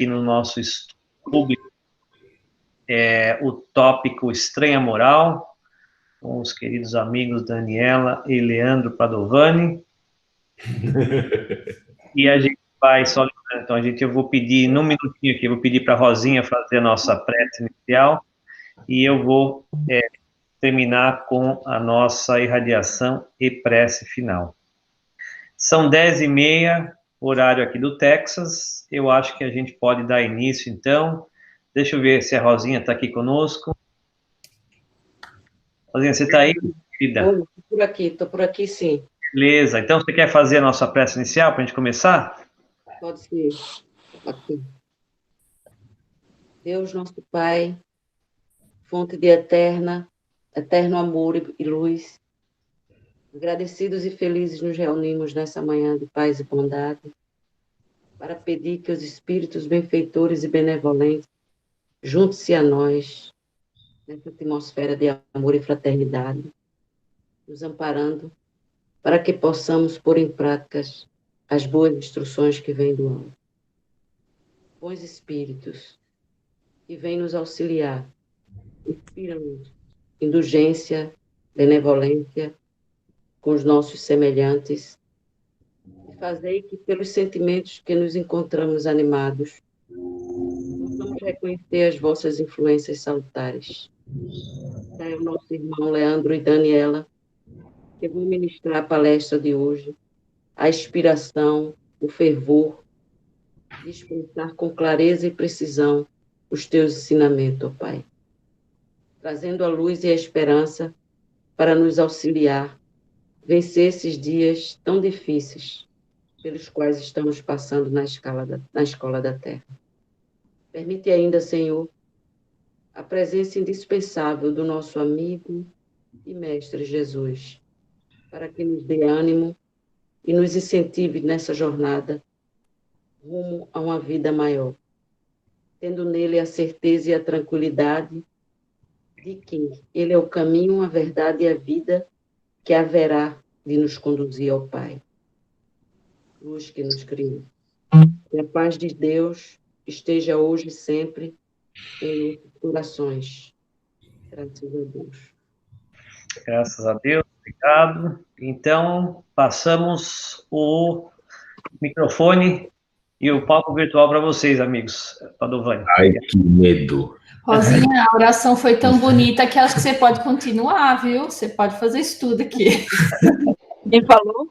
aqui no nosso estudo público o tópico Estranha Moral, com os queridos amigos Daniela e Leandro Padovani. E a gente vai só lembrando, então eu vou pedir, num minutinho aqui, eu vou pedir para a Rosinha fazer a nossa prece inicial e eu vou terminar com a nossa irradiação e prece final. São 10h30, horário aqui do Texas. Eu acho que a gente pode dar início, então. Deixa eu ver se a Rosinha está aqui conosco. Rosinha, você está aí, querida? Estou por aqui, sim. Beleza. Então, você quer fazer a nossa prece inicial para a gente começar? Pode ser. Aqui. Deus, nosso Pai, fonte de eterno amor e luz, agradecidos e felizes nos reunimos nessa manhã de paz e bondade para pedir que os espíritos benfeitores e benevolentes juntem-se a nós nessa atmosfera de amor e fraternidade, nos amparando para que possamos pôr em práticas as boas instruções que vêm do alto. Bons espíritos que vêm nos auxiliar, inspiram-nos indulgência, benevolência com os nossos semelhantes e fazei que, pelos sentimentos que nos encontramos animados, possamos reconhecer as vossas influências salutares. É o nosso irmão Leandro e Daniela, que vão ministrar a palestra de hoje, a inspiração, o fervor, de expressar com clareza e precisão os teus ensinamentos, ó Pai, trazendo a luz e a esperança para nos auxiliar, vencer esses dias tão difíceis pelos quais estamos passando na escola da Terra. Permite ainda, Senhor, a presença indispensável do nosso amigo e mestre Jesus, para que nos dê ânimo e nos incentive nessa jornada rumo a uma vida maior, tendo nele a certeza e a tranquilidade de que ele é o caminho, a verdade e a vida que haverá de nos conduzir ao Pai. Luz que nos criou. Que a paz de Deus esteja hoje e sempre em nossos corações. Graças a Deus. Graças a Deus, obrigado. Então, passamos o microfone e o palco virtual para vocês, amigos. Padovani. Ai, que medo. Rosinha, a oração foi tão bonita que acho que você pode continuar, viu? Você pode fazer isso tudo aqui. Quem falou?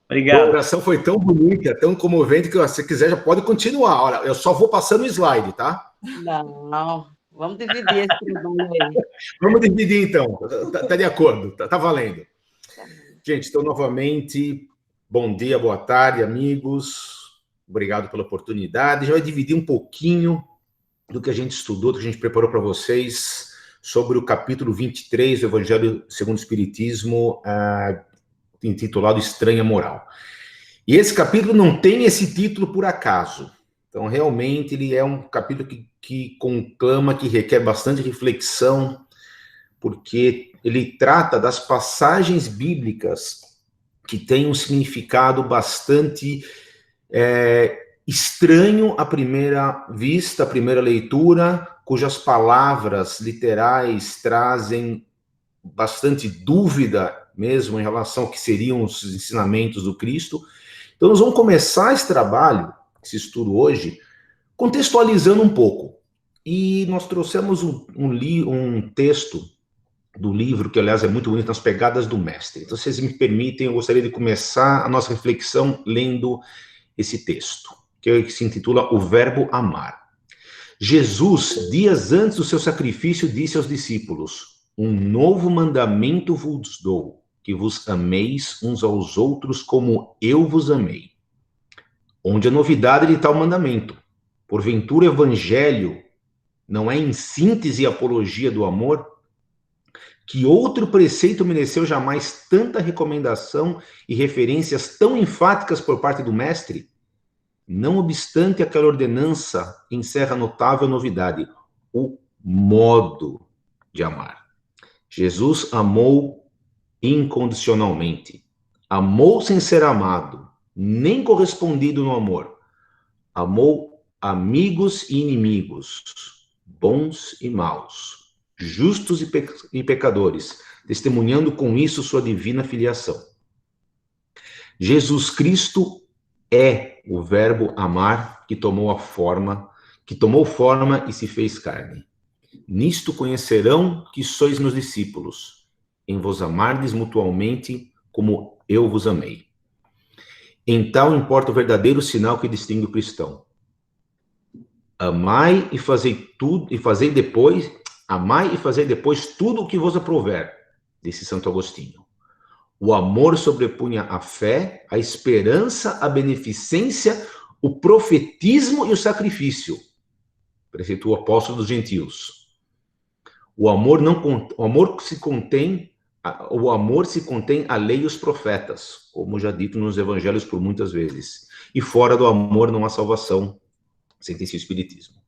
Obrigado. A oração foi tão bonita, tão comovente, que se quiser já pode continuar. Olha, eu só vou passando o slide, tá? Não, vamos dividir esse trabalho aí. Vamos dividir, então. Tá de acordo, tá valendo. Gente, então, novamente, bom dia, boa tarde, amigos. Obrigado pela oportunidade. Já vai dividir um pouquinho do que a gente estudou, do que a gente preparou para vocês sobre o capítulo 23 do Evangelho segundo o Espiritismo, intitulado Estranha Moral. E esse capítulo não tem esse título por acaso. Então, realmente, ele é um capítulo que conclama, que requer bastante reflexão, porque ele trata das passagens bíblicas que têm um significado bastante estranho à primeira vista, à primeira leitura, cujas palavras literais trazem bastante dúvida mesmo em relação ao que seriam os ensinamentos do Cristo. Então nós vamos começar esse trabalho, esse estudo hoje, contextualizando um pouco. E nós trouxemos um texto do livro, que aliás é muito bonito, Nas Pegadas do Mestre. Então, se vocês me permitem, eu gostaria de começar a nossa reflexão lendo esse texto, que se intitula O Verbo Amar. Jesus, dias antes do seu sacrifício, disse aos discípulos: um novo mandamento vos dou, que vos ameis uns aos outros como eu vos amei. Onde a novidade de tal mandamento? Porventura o evangelho não é em síntese apologia do amor? Que outro preceito mereceu jamais tanta recomendação e referências tão enfáticas por parte do mestre? Não obstante, aquela ordenança encerra notável novidade: o modo de amar. Jesus amou incondicionalmente. Amou sem ser amado, nem correspondido no amor. amou amigos e inimigos, bons e maus, justos e pecadores, testemunhando com isso sua divina filiação. Jesus Cristo é o verbo amar que tomou forma e se fez carne. Nisto conhecerão que sois meus discípulos, em vos amardes mutualmente como eu vos amei. Em tal importa o verdadeiro sinal que distingue o cristão. Amai e fazei depois tudo o que vos aprouver, disse Santo Agostinho. O amor sobrepunha a fé, a esperança, a beneficência, o profetismo e o sacrifício, preceitou o apóstolo dos gentios. O amor se contém a lei e os profetas, como já dito nos evangelhos por muitas vezes. E fora do amor não há salvação, sentencia o Espiritismo.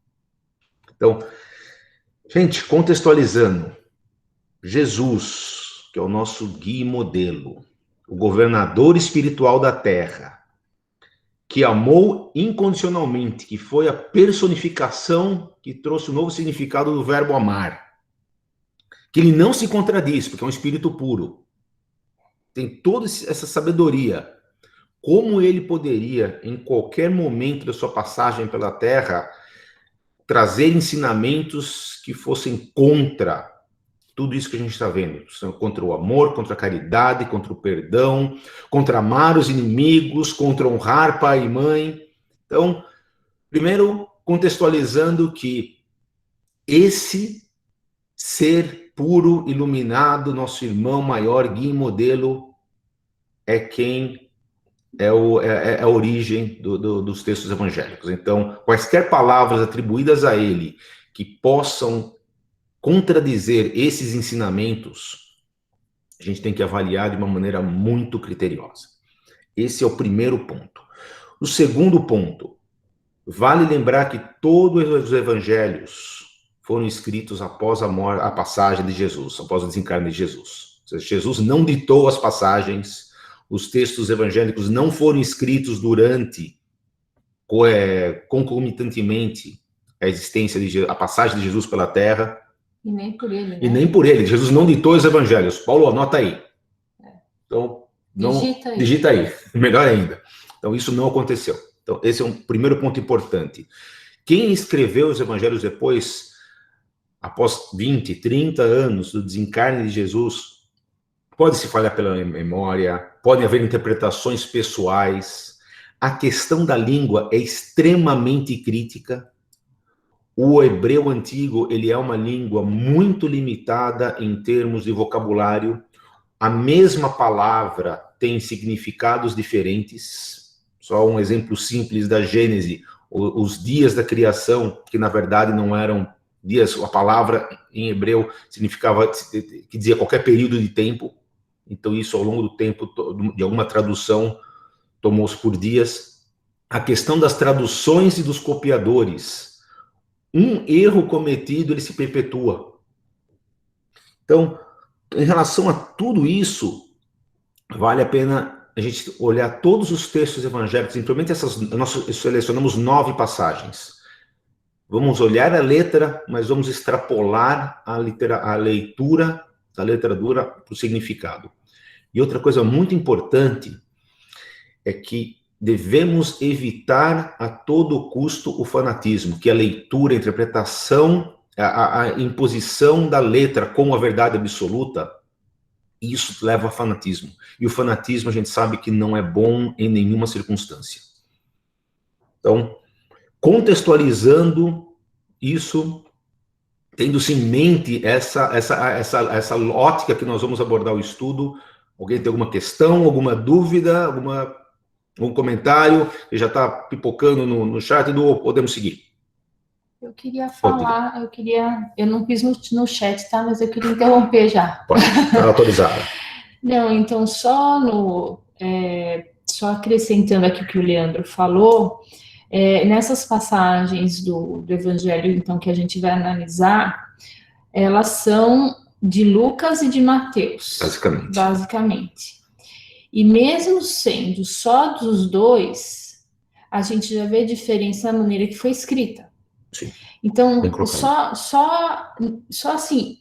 Então, gente, contextualizando, Jesus, que é o nosso guia e modelo, o governador espiritual da Terra, que amou incondicionalmente, que foi a personificação que trouxe o novo significado do verbo amar, que ele não se contradiz, porque é um espírito puro, tem toda essa sabedoria. Como ele poderia, em qualquer momento da sua passagem pela Terra, trazer ensinamentos que fossem contra tudo isso que a gente está vendo? Contra o amor, contra a caridade, contra o perdão, contra amar os inimigos, contra honrar pai e mãe. Então, primeiro, contextualizando que esse ser puro, iluminado, nosso irmão maior, guia e modelo, é quem é a origem dos textos evangélicos. Então, quaisquer palavras atribuídas a ele que possam contradizer esses ensinamentos, a gente tem que avaliar de uma maneira muito criteriosa. Esse é o primeiro ponto. O segundo ponto, vale lembrar que todos os evangelhos foram escritos após a passagem de Jesus, após o desencarne de Jesus. Ou seja, Jesus não ditou as passagens, os textos evangélicos não foram escritos concomitantemente a passagem de Jesus pela Terra. E nem por ele, né? E nem por ele. Jesus não ditou os evangelhos. Paulo, anota aí. Então, digita aí. Melhor ainda. Então, isso não aconteceu. Então, esse é um primeiro ponto importante. Quem escreveu os evangelhos depois, após 20, 30 anos do desencarne de Jesus, pode se falhar pela memória, podem haver interpretações pessoais. A questão da língua é extremamente crítica. O hebreu antigo, ele é uma língua muito limitada em termos de vocabulário. A mesma palavra tem significados diferentes. Só um exemplo simples da Gênese. Os dias da criação, que na verdade não eram dias, a palavra em hebreu significava, que dizia qualquer período de tempo. Então isso ao longo do tempo, de alguma tradução, tomou-se por dias. A questão das traduções e dos copiadores. Um erro cometido, ele se perpetua. Então, em relação a tudo isso, vale a pena a gente olhar todos os textos evangélicos, simplesmente nós selecionamos 9 passagens. Vamos olhar a letra, mas vamos extrapolar a leitura da literatura para o significado. E outra coisa muito importante é que devemos evitar a todo custo o fanatismo, que é a leitura, a interpretação, a imposição da letra como a verdade absoluta. Isso leva a fanatismo. E o fanatismo a gente sabe que não é bom em nenhuma circunstância. Então, contextualizando isso, tendo-se em mente essa ótica que nós vamos abordar o estudo, alguém tem alguma questão, alguma dúvida, algum comentário que já está pipocando no chat, podemos seguir. Eu queria falar, eu não fiz no chat, tá? Mas eu queria interromper já. Pode, está autorizada. Não, então só acrescentando aqui o que o Leandro falou, nessas passagens do Evangelho, então, que a gente vai analisar, elas são de Lucas e de Mateus. Basicamente. E mesmo sendo só dos dois, a gente já vê a diferença na maneira que foi escrita. Sim. Então, só assim,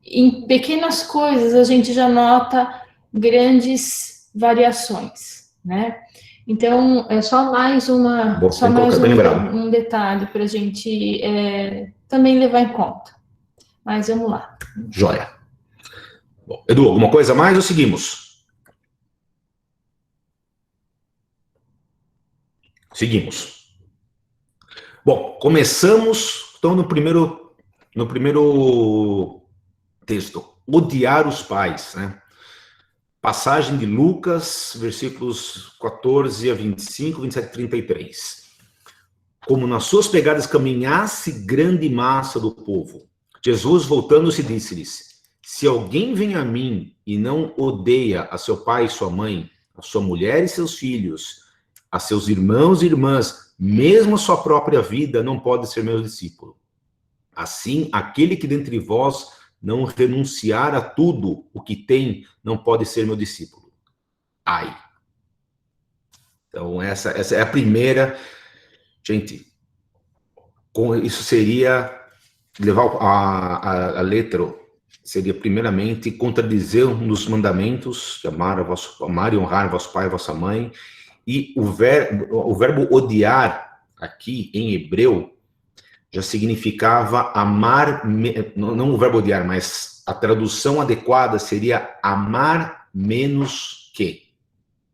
em pequenas coisas a gente já nota grandes variações, né? Então, é só mais um detalhe para a gente também levar em conta. Mas vamos lá. Joia. Bom, Edu, alguma coisa a mais ou seguimos? Seguimos. Bom, começamos então no primeiro texto, odiar os pais, né? Passagem de Lucas, versículos 14 a 25, 27 a 33. Como nas suas pegadas caminhasse grande massa do povo, Jesus, voltando-se, disse-lhes: se alguém vem a mim e não odeia a seu pai e sua mãe, a sua mulher e seus filhos, a seus irmãos e irmãs, mesmo a sua própria vida, não pode ser meu discípulo. Assim, aquele que dentre vós não renunciar a tudo o que tem, não pode ser meu discípulo. Ai. Então, essa é a primeira. Gente, isso seria levar a letra, seria primeiramente contradizer um dos mandamentos, amar e honrar vosso pai e vossa mãe, e o verbo odiar, aqui em hebreu, já significava amar, não o verbo odiar, mas a tradução adequada seria amar menos que.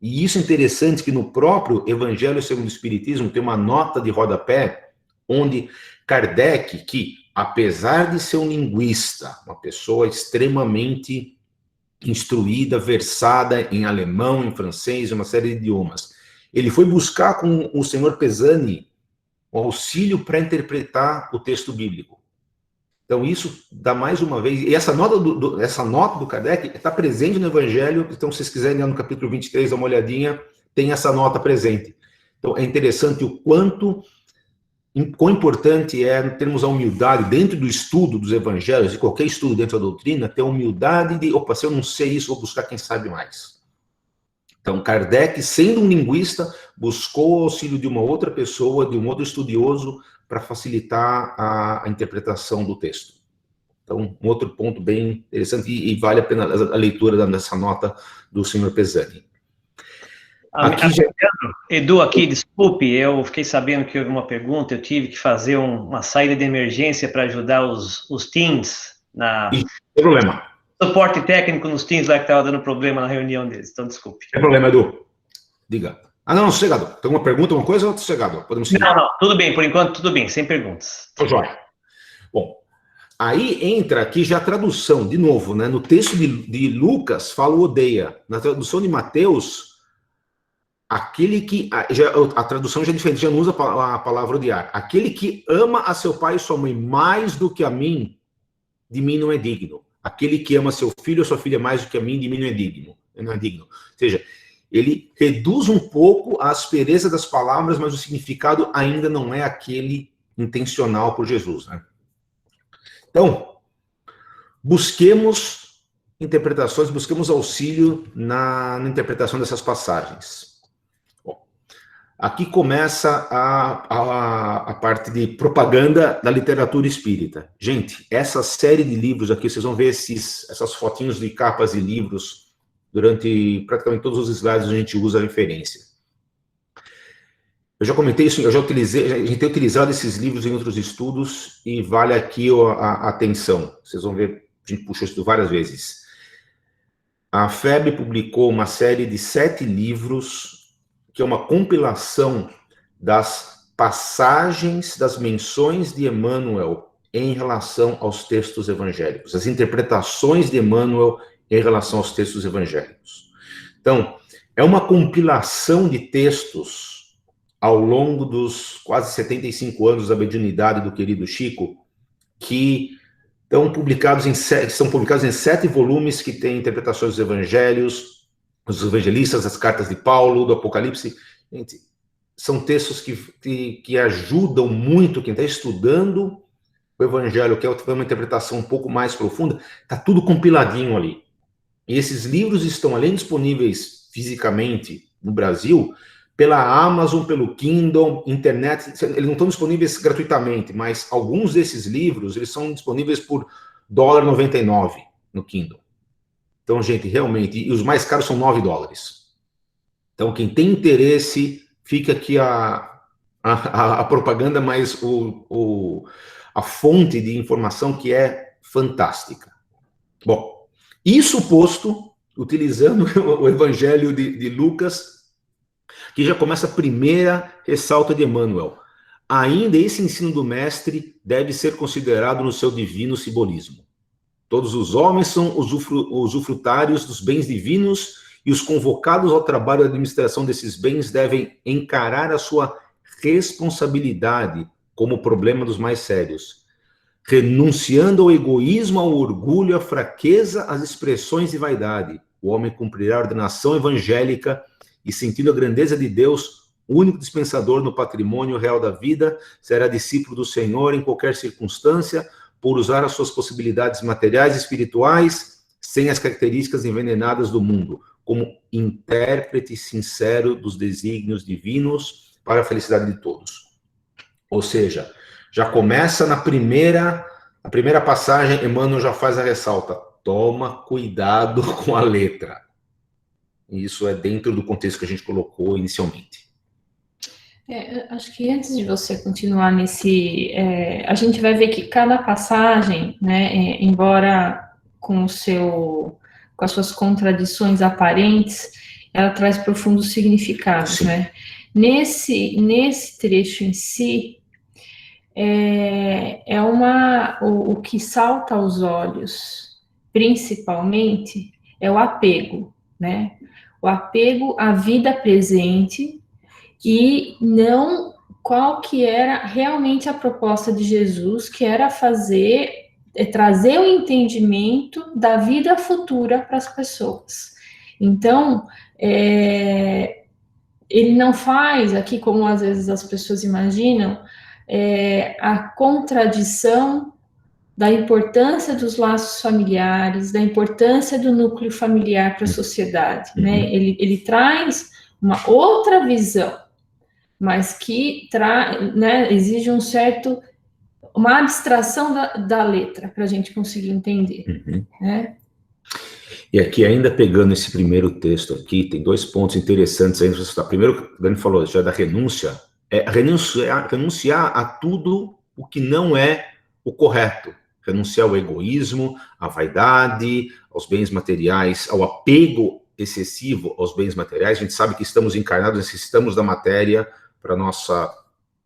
E isso é interessante que no próprio Evangelho segundo o Espiritismo tem uma nota de rodapé, onde Kardec, que apesar de ser um linguista, uma pessoa extremamente instruída, versada em alemão, em francês, uma série de idiomas, ele foi buscar com o senhor Pesani o auxílio para interpretar o texto bíblico. Então, isso dá mais uma vez... E essa nota do Kardec está presente no Evangelho, então, se vocês quiserem, no capítulo 23, dar uma olhadinha, tem essa nota presente. Então, é interessante o quão importante é termos a humildade, dentro do estudo dos Evangelhos, e qualquer estudo dentro da doutrina, ter a humildade de, opa, se eu não sei isso, vou buscar quem sabe mais. Então, Kardec, sendo um linguista, buscou o auxílio de uma outra pessoa, de um outro estudioso, para facilitar a interpretação do texto. Então, um outro ponto bem interessante, e vale a pena a leitura dessa nota do senhor Pesani. Edu, aqui, desculpe, eu fiquei sabendo que houve uma pergunta, eu tive que fazer uma saída de emergência para ajudar os teens na... Não tem problema. Suporte técnico nos teens lá que estava dando problema na reunião deles, então desculpe. Não tem problema, Edu. Diga. Não, sossegado. Tem uma pergunta, uma coisa ou sossegado? Podemos seguir? Não, tudo bem, por enquanto tudo bem, sem perguntas. Joia. Bom, aí entra aqui já a tradução, de novo, né? No texto de Lucas, fala o odeia. Na tradução de Mateus, aquele que... a tradução já é diferente, já não usa a palavra odiar. Aquele que ama a seu pai e sua mãe mais do que a mim, de mim não é digno. Aquele que ama seu filho ou sua filha mais do que a mim, de mim não é digno. Não é digno. Ou seja, ele reduz um pouco a aspereza das palavras, mas o significado ainda não é aquele intencional por Jesus, né? Então, busquemos interpretações, busquemos auxílio na interpretação dessas passagens. Bom, aqui começa a parte de propaganda da literatura espírita. Gente, essa série de livros aqui, vocês vão ver essas fotinhos de capas de livros. Durante praticamente todos os slides a gente usa a referência. Eu já comentei isso, a gente tem utilizado esses livros em outros estudos e vale aqui a atenção. Vocês vão ver, a gente puxou isso várias vezes. A FEB publicou uma série de 7 livros, que é uma compilação das passagens, das menções de Emmanuel em relação aos textos evangélicos, as interpretações de Emmanuel em relação aos textos evangélicos. Então, é uma compilação de textos ao longo dos quase 75 anos da mediunidade do querido Chico, que são publicados em 7 volumes que têm interpretações dos evangelhos, dos evangelistas, das cartas de Paulo, do Apocalipse. Gente, são textos que ajudam muito quem está estudando o evangelho, que é uma interpretação um pouco mais profunda, está tudo compiladinho ali. E esses livros estão, além disponíveis fisicamente no Brasil, pela Amazon, pelo Kindle, internet, eles não estão disponíveis gratuitamente, mas alguns desses livros, eles são disponíveis por $1,99 no Kindle. Então, gente, realmente, e os mais caros são $9. Então, quem tem interesse, fica aqui a propaganda, mas a fonte de informação que é fantástica. Bom, isso posto, utilizando o Evangelho de Lucas, que já começa a primeira ressalta de Emmanuel. Ainda esse ensino do mestre deve ser considerado no seu divino simbolismo. Todos os homens são usufrutários dos bens divinos e os convocados ao trabalho da administração desses bens devem encarar a sua responsabilidade como o problema dos mais sérios, renunciando ao egoísmo, ao orgulho, à fraqueza, às expressões de vaidade. O homem cumprirá a ordenação evangélica e, sentindo a grandeza de Deus, único dispensador no patrimônio real da vida, será discípulo do Senhor em qualquer circunstância, por usar as suas possibilidades materiais e espirituais, sem as características envenenadas do mundo, como intérprete sincero dos desígnios divinos para a felicidade de todos. Ou seja, já começa na primeira passagem, Emmanuel já faz a ressalta, toma cuidado com a letra. Isso é dentro do contexto que a gente colocou inicialmente. Acho que antes de você continuar a gente vai ver que cada passagem, né, embora com as suas contradições aparentes, ela traz profundos significados, né? Nesse trecho em si, o que salta aos olhos, principalmente, é o apego, né? O apego à vida presente e não qual que era realmente a proposta de Jesus, que era trazer o entendimento da vida futura para as pessoas. Então, ele não faz aqui, como às vezes as pessoas imaginam, a contradição da importância dos laços familiares, da importância do núcleo familiar para a sociedade, né? Ele traz uma outra visão, mas que né, exige uma abstração da letra para a gente conseguir entender, né? E aqui, ainda pegando esse primeiro texto aqui, tem 2 pontos interessantes aí. Primeiro, o Dani falou já da renúncia, renunciar a tudo o que não é o correto, renunciar ao egoísmo, à vaidade, aos bens materiais, ao apego excessivo aos bens materiais. A gente sabe que estamos encarnados, necessitamos da matéria para nossa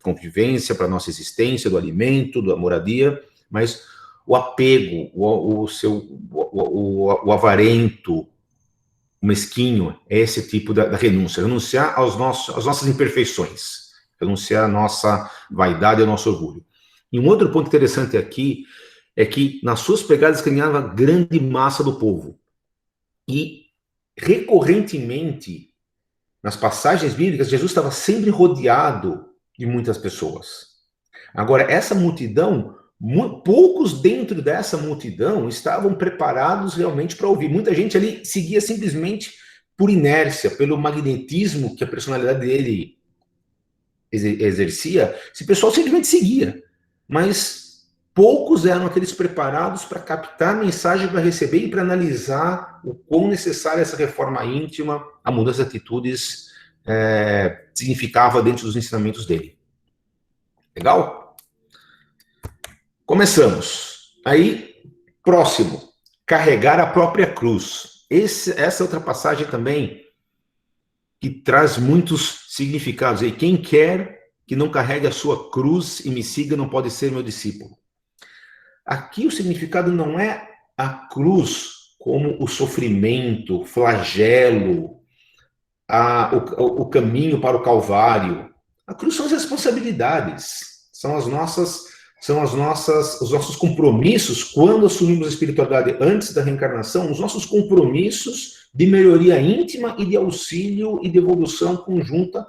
convivência, para nossa existência, do alimento, da moradia, mas o apego, o avarento, o mesquinho, é esse tipo da renúncia. Renunciar às nossas imperfeições, renunciar à nossa vaidade e ao nosso orgulho. E um outro ponto interessante aqui é que nas suas pegadas caminhava a grande massa do povo. E, recorrentemente, nas passagens bíblicas, Jesus estava sempre rodeado de muitas pessoas. Agora, essa multidão, poucos dentro dessa multidão estavam preparados realmente para ouvir. Muita gente ali seguia simplesmente por inércia, pelo magnetismo que a personalidade dele exercia. Esse pessoal simplesmente seguia. Mas poucos eram aqueles preparados para captar a mensagem, para receber e para analisar o quão necessária essa reforma íntima, a mudança de atitudes significava dentro dos ensinamentos dele. Legal? Começamos. Aí, próximo, carregar a própria cruz. Essa outra passagem também que traz muitos significados. E quem quer que não carregue a sua cruz e me siga não pode ser meu discípulo. Aqui o significado não é a cruz como o sofrimento, o flagelo, o caminho para o Calvário. A cruz são as responsabilidades, são os nossos compromissos quando assumimos a espiritualidade antes da reencarnação, os nossos compromissos de melhoria íntima e de auxílio e de evolução conjunta,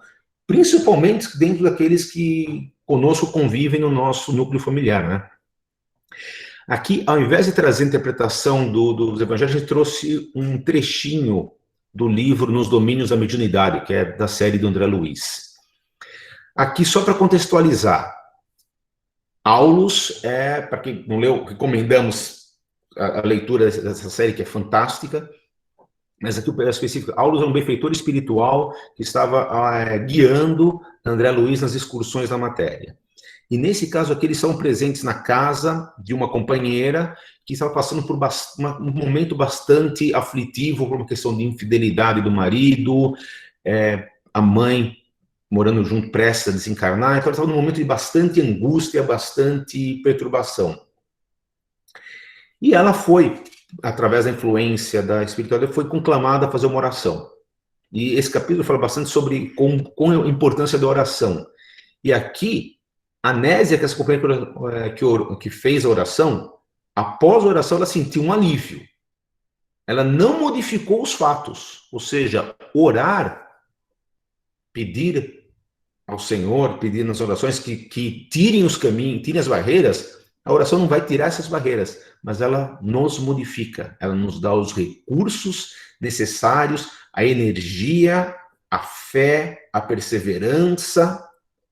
principalmente dentro daqueles que conosco convivem no nosso núcleo familiar, né? Aqui, ao invés de trazer a interpretação dos evangelhos, a gente trouxe um trechinho do livro Nos Domínios da Mediunidade, que é da série do André Luiz. Aqui, só para contextualizar, Aulus para quem não leu, recomendamos a leitura dessa série, que é fantástica, mas aqui o pedaço específico, Aulus é um benfeitor espiritual que estava guiando André Luiz nas excursões da matéria. E nesse caso aqui, eles são presentes na casa de uma companheira que estava passando por um momento bastante aflitivo, por uma questão de infidelidade do marido, a mãe morando junto, prestes a desencarnar, então ela estava num momento de bastante angústia, bastante perturbação. E ela foi, através da influência da espiritualidade, foi conclamada a fazer uma oração. E esse capítulo fala bastante sobre com a importância da oração. E aqui, a Nésia, que é essa companheira que fez a oração, após a oração ela sentiu um alívio. Ela não modificou os fatos, ou seja, orar, pedir ao Senhor, pedir nas orações que tirem os caminhos, tirem as barreiras. A oração não vai tirar essas barreiras, mas ela nos modifica, ela nos dá os recursos necessários, a energia, a fé, a perseverança,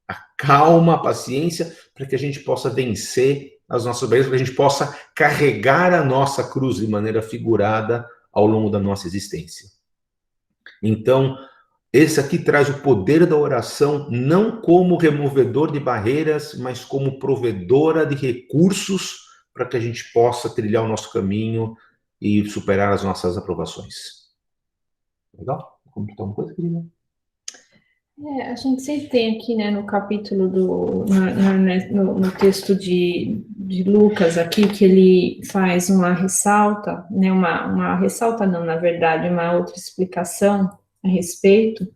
a calma, a paciência, para que a gente possa vencer as nossas barreiras, para que a gente possa carregar a nossa cruz de maneira figurada ao longo da nossa existência. Então, esse aqui traz o poder da oração não como removedor de barreiras, mas como provedora de recursos para que a gente possa trilhar o nosso caminho e superar as nossas aprovações. Legal? Vou comentar uma coisa, querida? A gente sempre tem aqui, né, no capítulo no texto de Lucas aqui, que ele faz uma ressalta, né, uma ressalta não, na verdade, uma outra explicação a respeito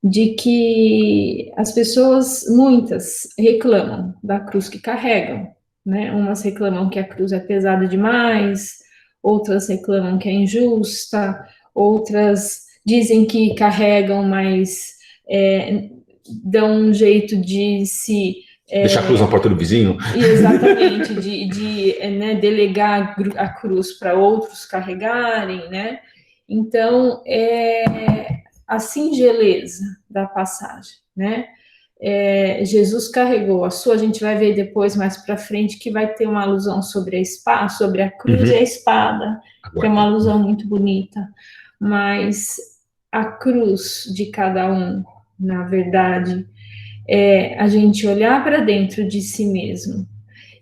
de que as pessoas, muitas, reclamam da cruz que carregam, né? Umas reclamam que a cruz é pesada demais, outras reclamam que é injusta, outras dizem que carregam, mas dão um jeito de se... deixar a cruz na porta do vizinho? Exatamente, né, delegar a cruz para outros carregarem, né? Então, a singeleza da passagem, né? Jesus carregou a sua, a gente vai ver depois, mais para frente, que vai ter uma alusão sobre a espada, sobre a cruz e a espada, que é uma alusão muito bonita, mas a cruz de cada um, na verdade, a gente olhar para dentro de si mesmo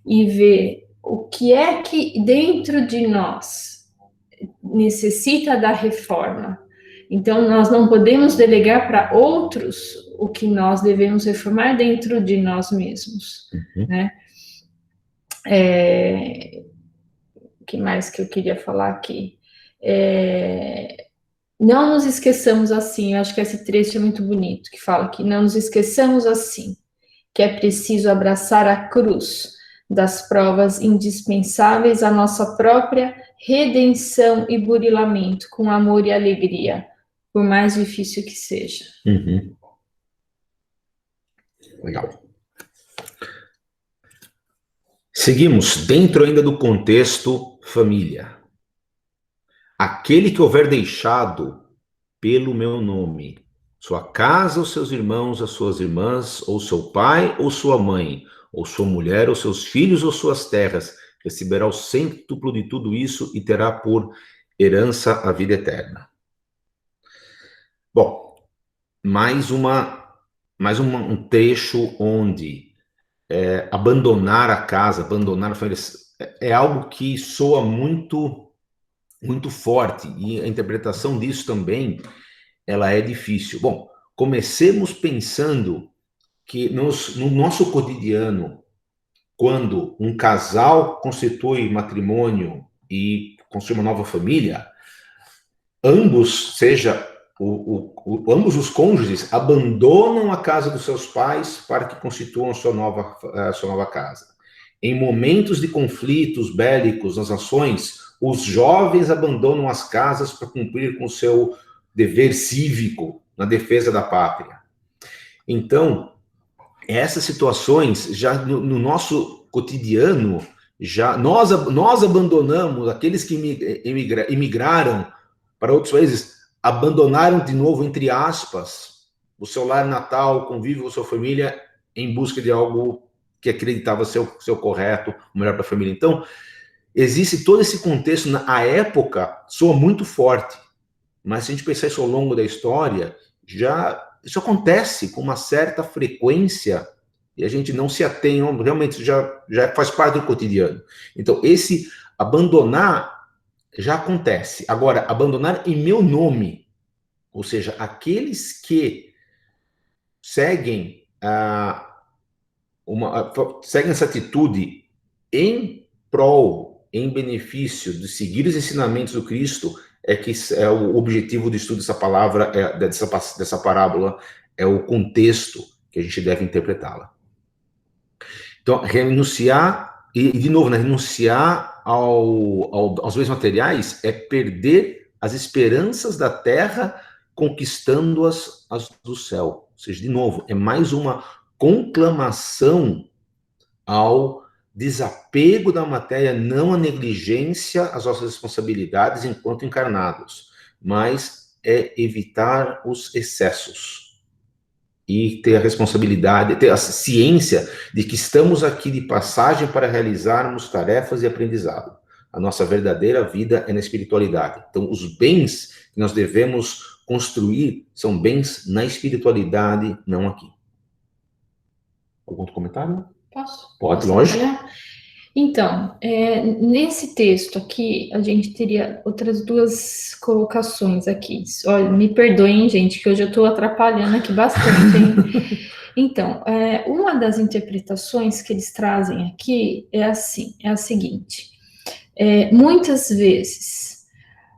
e ver o que é que dentro de nós necessita da reforma. Então, nós não podemos delegar para outros o que nós devemos reformar dentro de nós mesmos, né? O que mais que eu queria falar aqui? Não nos esqueçamos assim, eu acho que esse trecho é muito bonito, que fala que não nos esqueçamos assim, que é preciso abraçar a cruz das provas indispensáveis à nossa própria redenção e burilamento, com amor e alegria, por mais difícil que seja. Legal. Seguimos dentro ainda do contexto família. Aquele que houver deixado pelo meu nome sua casa, os seus irmãos, as suas irmãs, ou seu pai, ou sua mãe, ou sua mulher, ou seus filhos, ou suas terras, receberá o cêntuplo de tudo isso e terá por herança a vida eterna. Bom, mais um trecho onde abandonar a casa, abandonar a família, é algo que soa muito, muito forte, e a interpretação disso também, ela é difícil. Bom, comecemos pensando que no nosso cotidiano, quando um casal constitui matrimônio e constitui uma nova família, ambos, ambos os cônjuges abandonam a casa dos seus pais para que constituam a sua nova casa. Em momentos de conflitos bélicos nas nações, os jovens abandonam as casas para cumprir com o seu dever cívico na defesa da pátria. Então, essas situações, já no nosso cotidiano, já nós abandonamos aqueles que imigraram para outros países, abandonaram de novo, entre aspas, o seu lar natal, o convívio com a sua família, em busca de algo que acreditava ser o correto, o melhor para a família. Então, existe todo esse contexto, na época, soa muito forte, mas se a gente pensar isso ao longo da história, isso acontece com uma certa frequência e a gente não se atém, realmente já faz parte do cotidiano. Então, esse abandonar já acontece. Agora, abandonar em meu nome, ou seja, aqueles que seguem seguem essa atitude em prol, em benefício de seguir os ensinamentos do Cristo, é que é o objetivo do estudo dessa palavra, dessa parábola, é o contexto que a gente deve interpretá-la. Então, renunciar, e de novo, né, renunciar aos bens materiais é perder as esperanças da terra, conquistando-as do céu. Ou seja, de novo, é mais uma conclamação ao desapego da matéria, não a negligência às nossas responsabilidades enquanto encarnados, mas é evitar os excessos e ter a responsabilidade, ter a ciência de que estamos aqui de passagem para realizarmos tarefas e aprendizado. A nossa verdadeira vida é na espiritualidade. Então, os bens que nós devemos construir são bens na espiritualidade, não aqui. Algum outro comentário? Posso? Pode, lógico. Então, nesse texto aqui, a gente teria outras duas colocações aqui. Olha, me perdoem, gente, que hoje eu estou atrapalhando aqui bastante, hein? Então, uma das interpretações que eles trazem aqui é a seguinte. Muitas vezes,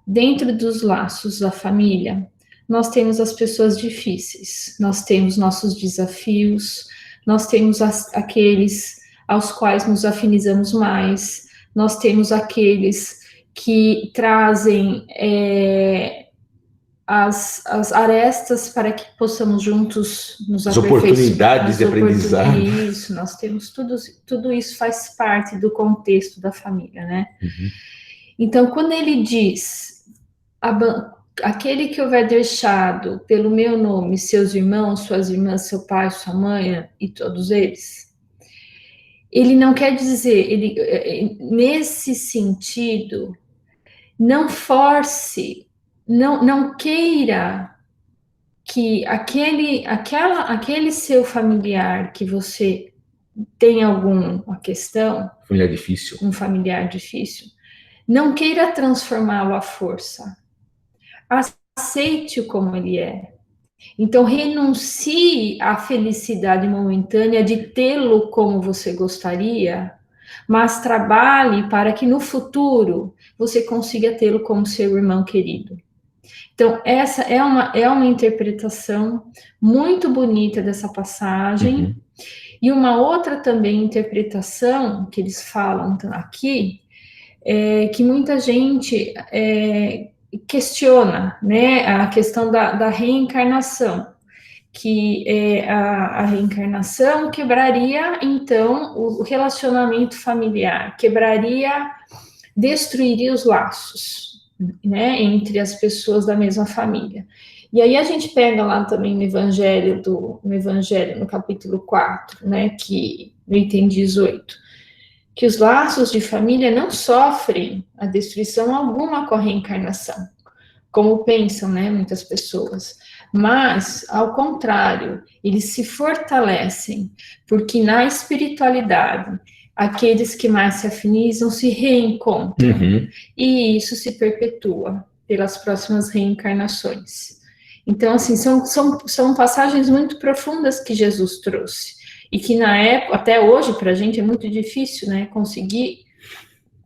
dentro dos laços da família, nós temos as pessoas difíceis, nós temos nossos desafios, nós temos aqueles aos quais nos afinizamos mais, nós temos aqueles que trazem as arestas para que possamos juntos nos aperfeiçoar. As oportunidades de aprendizado. Isso, nós temos tudo isso faz parte do contexto da família, né? Uhum. Então, quando ele diz, aquele que houver deixado pelo meu nome seus irmãos, suas irmãs, seu pai, sua mãe e todos eles, ele não quer dizer, nesse sentido, não force, não queira que aquele seu familiar que você tem alguma questão, um familiar difícil, não queira transformá-lo à força. Aceite-o como ele é. Então, renuncie à felicidade momentânea de tê-lo como você gostaria, mas trabalhe para que no futuro você consiga tê-lo como seu irmão querido. Então, essa é uma interpretação muito bonita dessa passagem. Uhum. E uma outra também interpretação que eles falam aqui, é que muita gente questiona, né, a questão da reencarnação, que a reencarnação quebraria, então, o relacionamento familiar, destruiria os laços, né, entre as pessoas da mesma família. E aí a gente pega lá também no Evangelho, no capítulo 4, né, no item 18, que os laços de família não sofrem a destruição alguma com a reencarnação, como pensam, né, muitas pessoas. Mas, ao contrário, eles se fortalecem, porque na espiritualidade, aqueles que mais se afinizam se reencontram, uhum. E isso se perpetua pelas próximas reencarnações. Então, assim, são passagens muito profundas que Jesus trouxe, e que na época, até hoje, para a gente é muito difícil, né, conseguir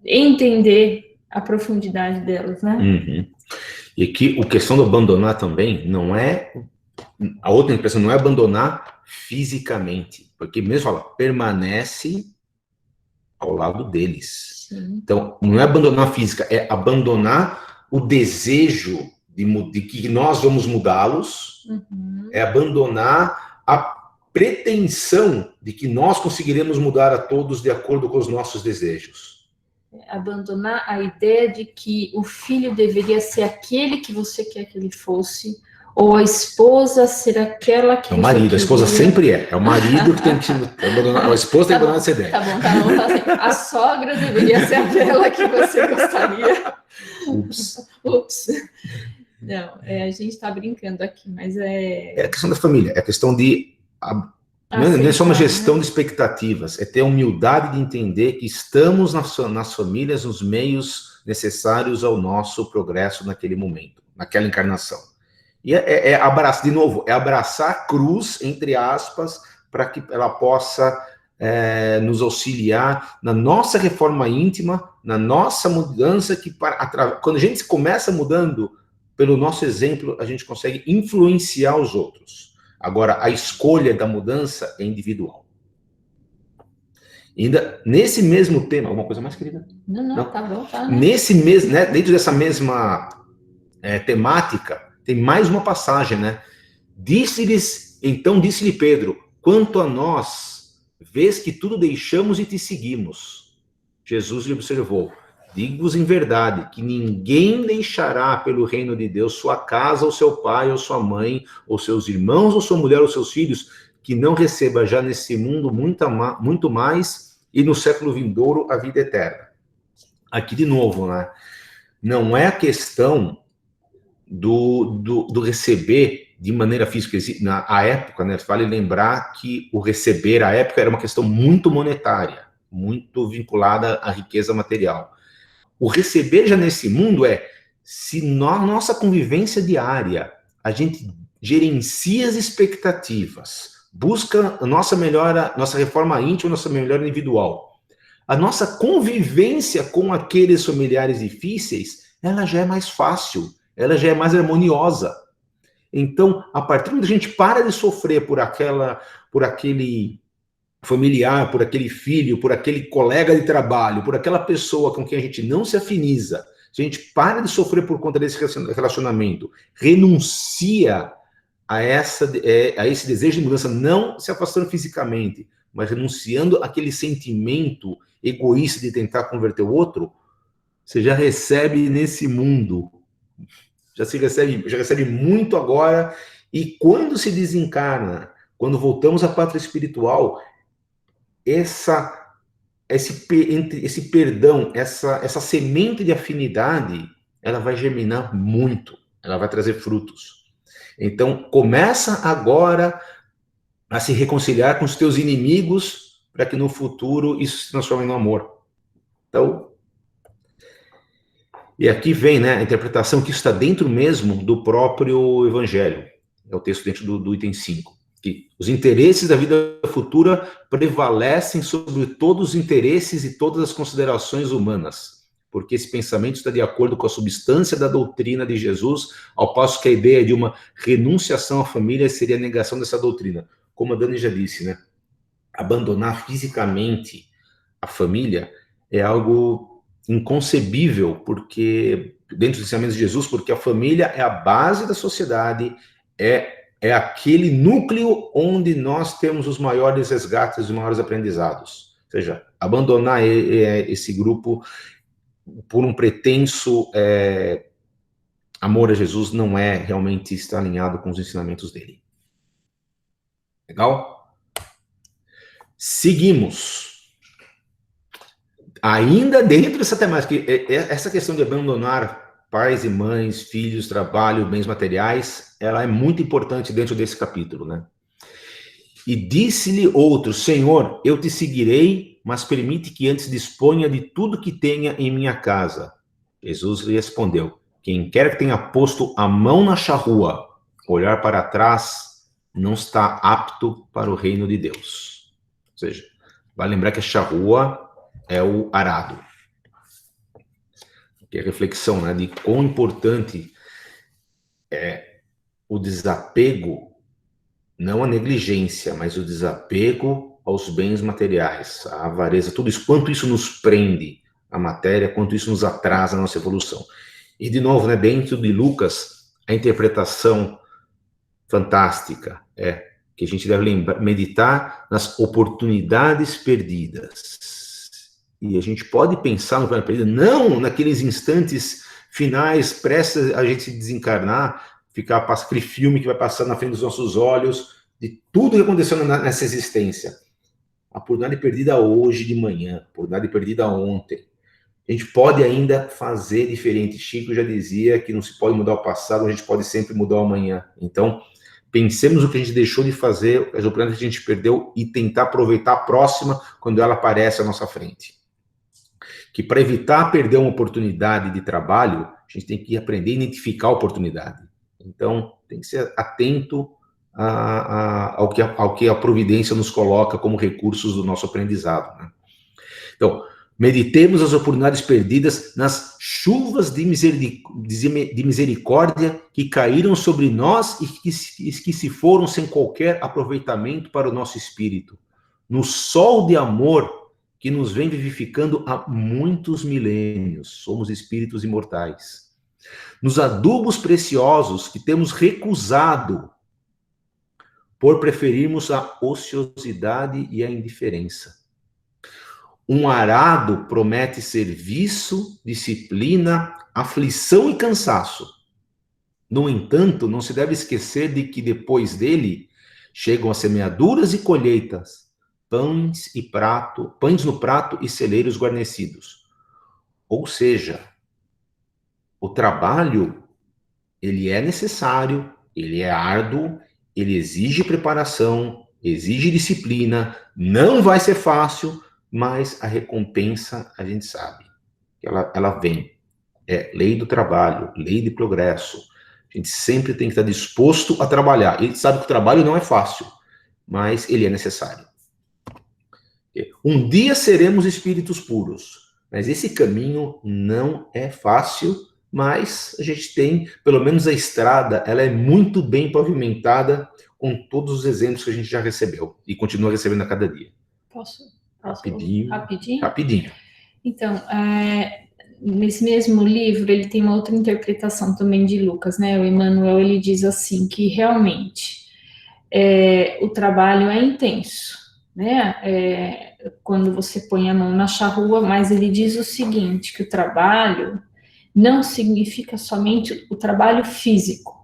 entender a profundidade delas, né? Uhum. E que a questão do abandonar também não é, a outra impressão não é abandonar fisicamente, porque mesmo fala, permanece ao lado deles. Sim. Então, não é abandonar a física, é abandonar o desejo de que nós vamos mudá-los, uhum. É abandonar a pretensão de que nós conseguiremos mudar a todos de acordo com os nossos desejos. abandonar a ideia de que o filho deveria ser aquele que você quer que ele fosse, ou a esposa ser aquela que É o marido, a esposa sempre é. É o marido que tem que abandonar, a esposa tem que abandonar essa ideia. Tá bom, assim. A sogra deveria ser aquela que você gostaria. Ups. Não, a gente está brincando aqui, mas É a questão da família, é a questão de... Não é só uma gestão de expectativas, é ter a humildade de entender que estamos nas famílias, nos meios necessários ao nosso progresso naquele momento, naquela encarnação. E abraçar, de novo, é abraçar a cruz, entre aspas, para que ela possa nos auxiliar na nossa reforma íntima, na nossa mudança, quando a gente começa mudando, pelo nosso exemplo, a gente consegue influenciar os outros. Agora, a escolha da mudança é individual. Ainda nesse mesmo tema, alguma coisa mais, querida? Não, tá bom, tá. Nesse mesmo, né, dentro dessa mesma temática, tem mais uma passagem, né? Então disse-lhe Pedro, quanto a nós, vês que tudo deixamos e te seguimos. Jesus lhe observou, digo-vos em verdade, que ninguém deixará pelo reino de Deus sua casa, ou seu pai, ou sua mãe, ou seus irmãos, ou sua mulher, ou seus filhos, que não receba já nesse mundo muito mais, e no século vindouro a vida eterna. Aqui de novo, né? Não é a questão do receber de maneira física. Na época, né, vale lembrar que o receber, à época, era uma questão muito monetária, muito vinculada à riqueza material. O receber já nesse mundo se na nossa convivência diária, a gente gerencia as expectativas, busca a nossa melhora, nossa reforma íntima, nossa melhora individual. A nossa convivência com aqueles familiares difíceis, ela já é mais fácil, ela já é mais harmoniosa. Então, a partir do momento que a gente para de sofrer por aquele familiar, por aquele filho, por aquele colega de trabalho, por aquela pessoa com quem a gente não se afiniza, se a gente para de sofrer por conta desse relacionamento, renuncia a esse desejo de mudança, não se afastando fisicamente, mas renunciando àquele sentimento egoísta de tentar converter o outro, você já recebe nesse mundo, já recebe muito agora, e quando se desencarna, quando voltamos à pátria espiritual, esse perdão, essa semente de afinidade, ela vai germinar muito, ela vai trazer frutos. Então, começa agora a se reconciliar com os teus inimigos, para que no futuro isso se transforme no amor. Então, e aqui vem, né, a interpretação que está dentro mesmo do próprio Evangelho. É o texto dentro do item 5. Que os interesses da vida futura prevalecem sobre todos os interesses e todas as considerações humanas, porque esse pensamento está de acordo com a substância da doutrina de Jesus, ao passo que a ideia de uma renunciação à família seria a negação dessa doutrina. Como a Dani já disse, né? Abandonar fisicamente a família é algo inconcebível, porque dentro dos ensinamentos de Jesus, porque a família é a base da sociedade, é aquele núcleo onde nós temos os maiores resgates, os maiores aprendizados. Ou seja, abandonar esse grupo por um pretenso amor a Jesus não é realmente estar alinhado com os ensinamentos dele. Legal? Seguimos. Ainda dentro dessa temática, essa questão de abandonar pais e mães, filhos, trabalho, bens materiais, ela é muito importante dentro desse capítulo, né? E disse-lhe outro, Senhor, eu te seguirei, mas permite que antes disponha de tudo que tenha em minha casa. Jesus lhe respondeu, quem quer que tenha posto a mão na charrua, olhar para trás, não está apto para o reino de Deus. Ou seja, vai lembrar que a charrua é o arado. Que é a reflexão, né, de quão importante é o desapego, não a negligência, mas o desapego aos bens materiais, a avareza, tudo isso, quanto isso nos prende a matéria, quanto isso nos atrasa a nossa evolução. E, de novo, né, dentro de Lucas, a interpretação fantástica é que a gente deve meditar nas oportunidades perdidas. E a gente pode pensar no plano perdido, não naqueles instantes finais, prestes a gente se desencarnar, ficar para aquele filme que vai passar na frente dos nossos olhos, de tudo que aconteceu nessa existência. A oportunidade perdida hoje de manhã, a oportunidade perdida ontem. A gente pode ainda fazer diferente. Chico já dizia que não se pode mudar o passado, a gente pode sempre mudar o amanhã. Então, pensemos o que a gente deixou de fazer, as oportunidades que a gente perdeu e tentar aproveitar a próxima quando ela aparece à nossa frente. Que para evitar perder uma oportunidade de trabalho, a gente tem que aprender a identificar a oportunidade. Então, tem que ser atento ao que a providência nos coloca como recursos do nosso aprendizado, né? Então, meditemos as oportunidades perdidas nas chuvas de misericórdia que caíram sobre nós e que se foram sem qualquer aproveitamento para o nosso espírito. No sol de amor que nos vem vivificando há muitos milênios. Somos espíritos imortais. Nos adubos preciosos que temos recusado por preferirmos a ociosidade e a indiferença. Um arado promete serviço, disciplina, aflição e cansaço. No entanto, não se deve esquecer de que depois dele chegam as semeaduras e colheitas, pães no prato e celeiros guarnecidos. Ou seja, o trabalho, ele é necessário, ele é árduo, ele exige preparação, exige disciplina, não vai ser fácil, mas a recompensa a gente sabe, ela vem. É lei do trabalho, lei de progresso. A gente sempre tem que estar disposto a trabalhar. E sabe que o trabalho não é fácil, mas ele é necessário. Um dia seremos espíritos puros, mas esse caminho não é fácil, mas a gente tem, pelo menos a estrada, ela é muito bem pavimentada com todos os exemplos que a gente já recebeu e continua recebendo a cada dia. Posso Rapidinho. Rapidinho. Então, nesse mesmo livro, ele tem uma outra interpretação também de Lucas, né? O Emmanuel, ele diz assim, que realmente o trabalho é intenso, né? Quando você põe a mão na charrua, mas ele diz o seguinte, que o trabalho não significa somente o trabalho físico,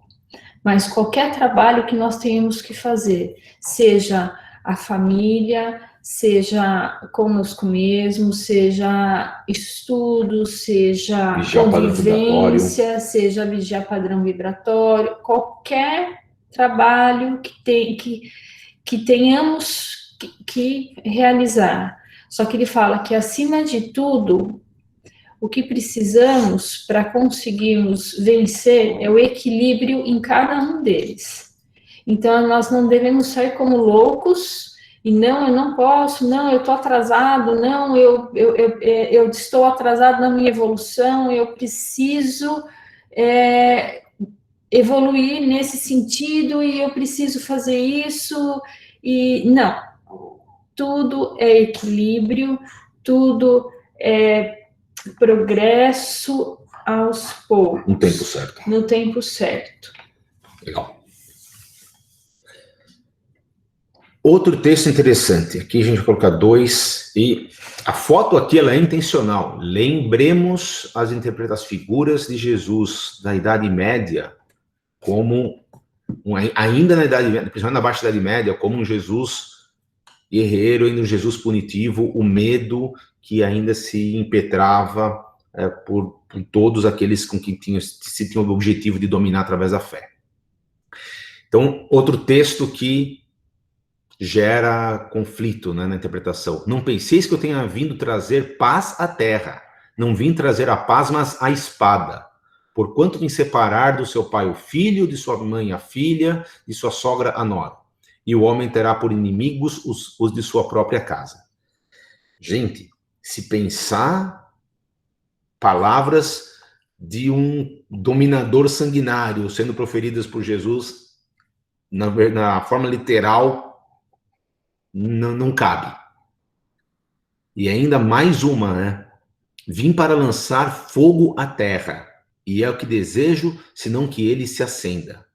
mas qualquer trabalho que nós tenhamos que fazer, seja a família, seja conosco mesmo, seja estudo, seja convivência, seja vigiar padrão vibratório, qualquer trabalho que tenhamos que realizar. Só que ele fala que, acima de tudo, o que precisamos para conseguirmos vencer é o equilíbrio em cada um deles. Então, nós não devemos sair como loucos, e não, eu não posso, não, eu estou atrasado, não, eu estou atrasado na minha evolução, eu preciso evoluir nesse sentido, e eu preciso fazer isso, e não. Tudo é equilíbrio, tudo é progresso aos poucos. No tempo certo. No tempo certo. Legal. Outro texto interessante. Aqui a gente vai colocar 2. E a foto aqui ela é intencional. Lembremos as figuras de Jesus da Idade Média como, ainda na Idade Média, principalmente na Baixa Idade Média, como um Jesus guerreiro e um Jesus punitivo, o medo que ainda se impetrava por todos aqueles com quem se tinha o objetivo de dominar através da fé. Então, outro texto que gera conflito, né, na interpretação. Não penseis que eu tenha vindo trazer paz à terra. Não vim trazer a paz, mas a espada. Porquanto vim separar do seu pai o filho, de sua mãe a filha, de sua sogra a nora. E o homem terá por inimigos os de sua própria casa. Gente, se pensar palavras de um dominador sanguinário sendo proferidas por Jesus, na forma literal, não cabe. E ainda mais uma, né? Vim para lançar fogo à terra, e é o que desejo, senão que ele se acenda.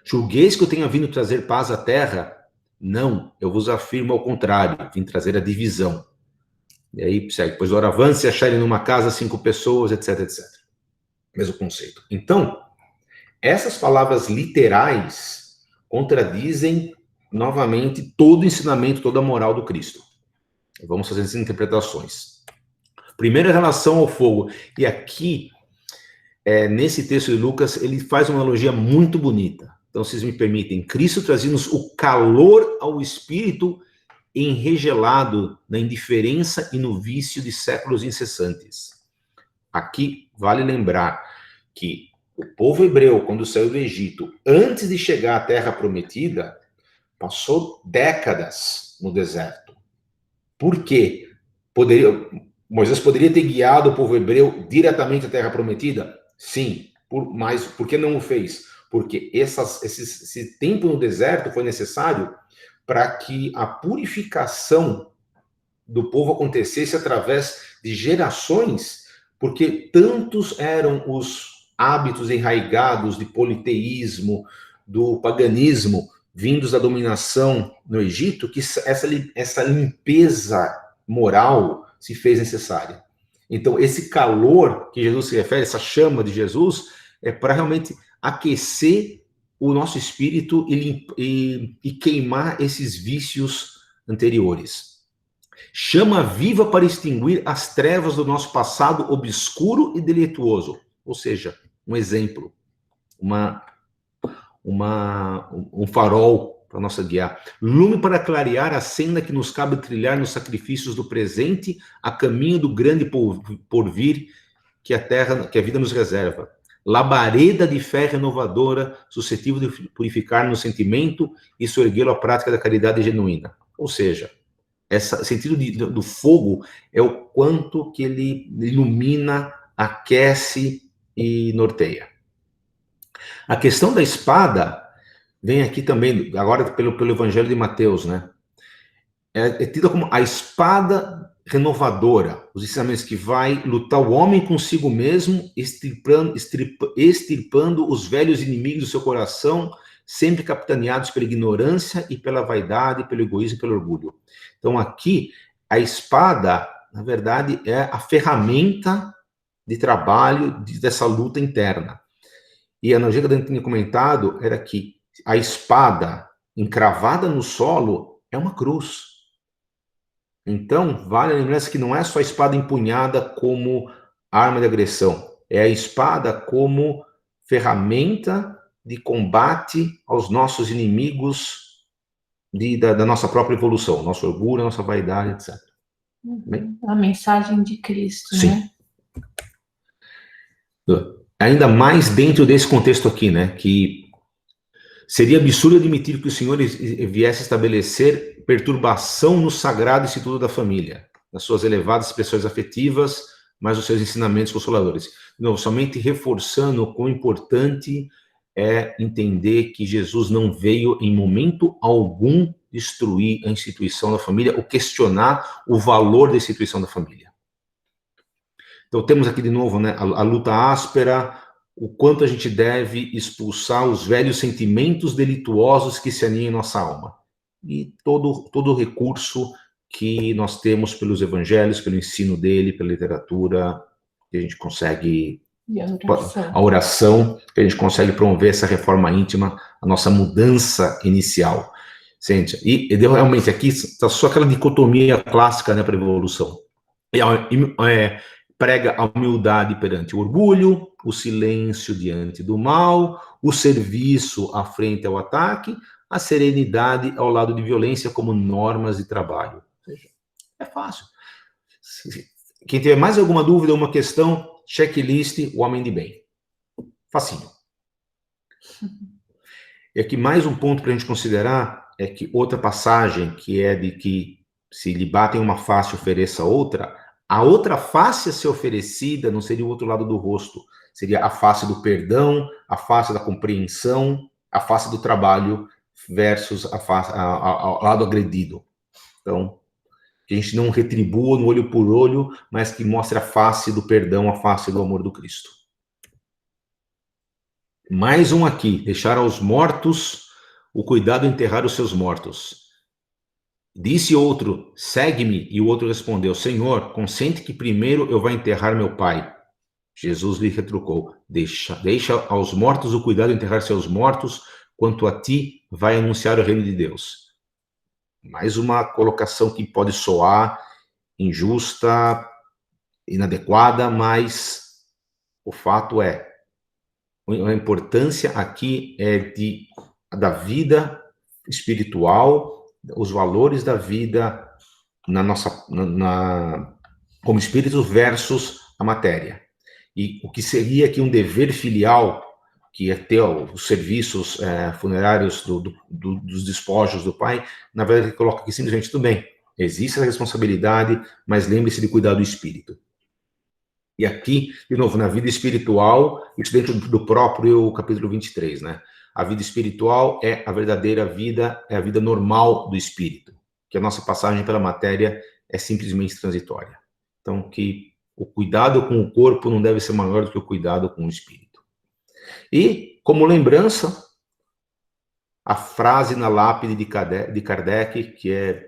Julgueis que eu tenha vindo trazer paz à terra? Não, eu vos afirmo ao contrário, vim trazer a divisão. E aí segue, pois doravante se acharem numa casa 5 pessoas, etc, etc. Mesmo conceito. Então, essas palavras literais contradizem novamente todo o ensinamento, toda a moral do Cristo. Vamos fazer essas interpretações. Primeiro, em relação ao fogo. E aqui, nesse texto de Lucas, ele faz uma analogia muito bonita. Então, vocês me permitem. Cristo trazia-nos o calor ao espírito enregelado na indiferença e no vício de séculos incessantes. Aqui, vale lembrar que o povo hebreu, quando saiu do Egito, antes de chegar à Terra Prometida, passou décadas no deserto. Por quê? Moisés poderia ter guiado o povo hebreu diretamente à Terra Prometida? Sim, mas por que não o fez? Porque esse tempo no deserto foi necessário para que a purificação do povo acontecesse através de gerações, porque tantos eram os hábitos enraigados de politeísmo, do paganismo, vindos da dominação no Egito, que essa limpeza moral se fez necessária. Então, esse calor que Jesus se refere, essa chama de Jesus, é para realmente aquecer o nosso espírito e queimar esses vícios anteriores. Chama viva para extinguir as trevas do nosso passado obscuro e delituoso. Ou seja, um exemplo, um farol para nossa guiar. Lume para clarear a senda que nos cabe trilhar nos sacrifícios do presente, a caminho do grande porvir que a vida nos reserva. Labareda de fé renovadora, suscetível de purificar no sentimento e soerguê-lo à prática da caridade genuína. Ou seja, esse sentido do fogo é o quanto que ele ilumina, aquece e norteia. A questão da espada vem aqui também, agora pelo Evangelho de Mateus, né? É tida como a espada renovadora, os ensinamentos que vai lutar o homem consigo mesmo, extirpando os velhos inimigos do seu coração, sempre capitaneados pela ignorância e pela vaidade, pelo egoísmo e pelo orgulho. Então aqui, a espada, na verdade, é a ferramenta de trabalho dessa luta interna. E a analogia que a Dani tinha comentado era que a espada encravada no solo é uma cruz. Então, vale lembrar que não é só a espada empunhada como arma de agressão, é a espada como ferramenta de combate aos nossos inimigos da nossa própria evolução, nosso orgulho, nossa vaidade, etc. A mensagem de Cristo, sim, né? Ainda mais dentro desse contexto aqui, né, que seria absurdo admitir que o Senhor viesse estabelecer perturbação no sagrado instituto da família, nas suas elevadas expressões afetivas, mas os seus ensinamentos consoladores. Não, somente reforçando o quão importante é entender que Jesus não veio em momento algum destruir a instituição da família ou questionar o valor da instituição da família. Então temos aqui de novo, né, a luta áspera, o quanto a gente deve expulsar os velhos sentimentos delituosos que se aninham em nossa alma. E todo o recurso que nós temos pelos evangelhos, pelo ensino dele, pela literatura, que a gente consegue... A oração, que a gente consegue promover essa reforma íntima, a nossa mudança inicial. Sente? E realmente aqui está só aquela dicotomia clássica, né, para a evolução. Prega a humildade perante o orgulho, o silêncio diante do mal, o serviço à frente ao ataque, a serenidade ao lado de violência como normas de trabalho. Ou seja, é fácil. Quem tiver mais alguma dúvida, uma questão, checklist, o homem de bem. Facinho. E aqui mais um ponto para a gente considerar é que outra passagem, que é de que se lhe batem uma face, ofereça outra, a outra face a ser oferecida não seria o outro lado do rosto, seria a face do perdão, a face da compreensão, a face do trabalho versus ao lado agredido. Então, que a gente não retribua no olho por olho, mas que mostre a face do perdão, a face do amor do Cristo. Mais um aqui, deixar aos mortos o cuidado de enterrar os seus mortos. Disse outro, segue-me, e o outro respondeu, Senhor, consente que primeiro eu vá enterrar meu pai. Jesus lhe retrucou, deixa aos mortos o cuidado de enterrar seus mortos, quanto a ti vai anunciar o reino de Deus. Mais uma colocação que pode soar injusta, inadequada, mas o fato é, a importância aqui é da vida espiritual, os valores da vida como espírito versus a matéria. E o que seria aqui um dever filial, que é ter os serviços funerários dos despojos do pai, na verdade ele coloca aqui simplesmente, tudo bem, existe a responsabilidade, mas lembre-se de cuidar do espírito. E aqui, de novo, na vida espiritual, isso dentro do próprio capítulo 23, né? A vida espiritual é a verdadeira vida, é a vida normal do espírito, que a nossa passagem pela matéria é simplesmente transitória. Então, que o cuidado com o corpo não deve ser maior do que o cuidado com o espírito. E, como lembrança, a frase na lápide de Kardec, que é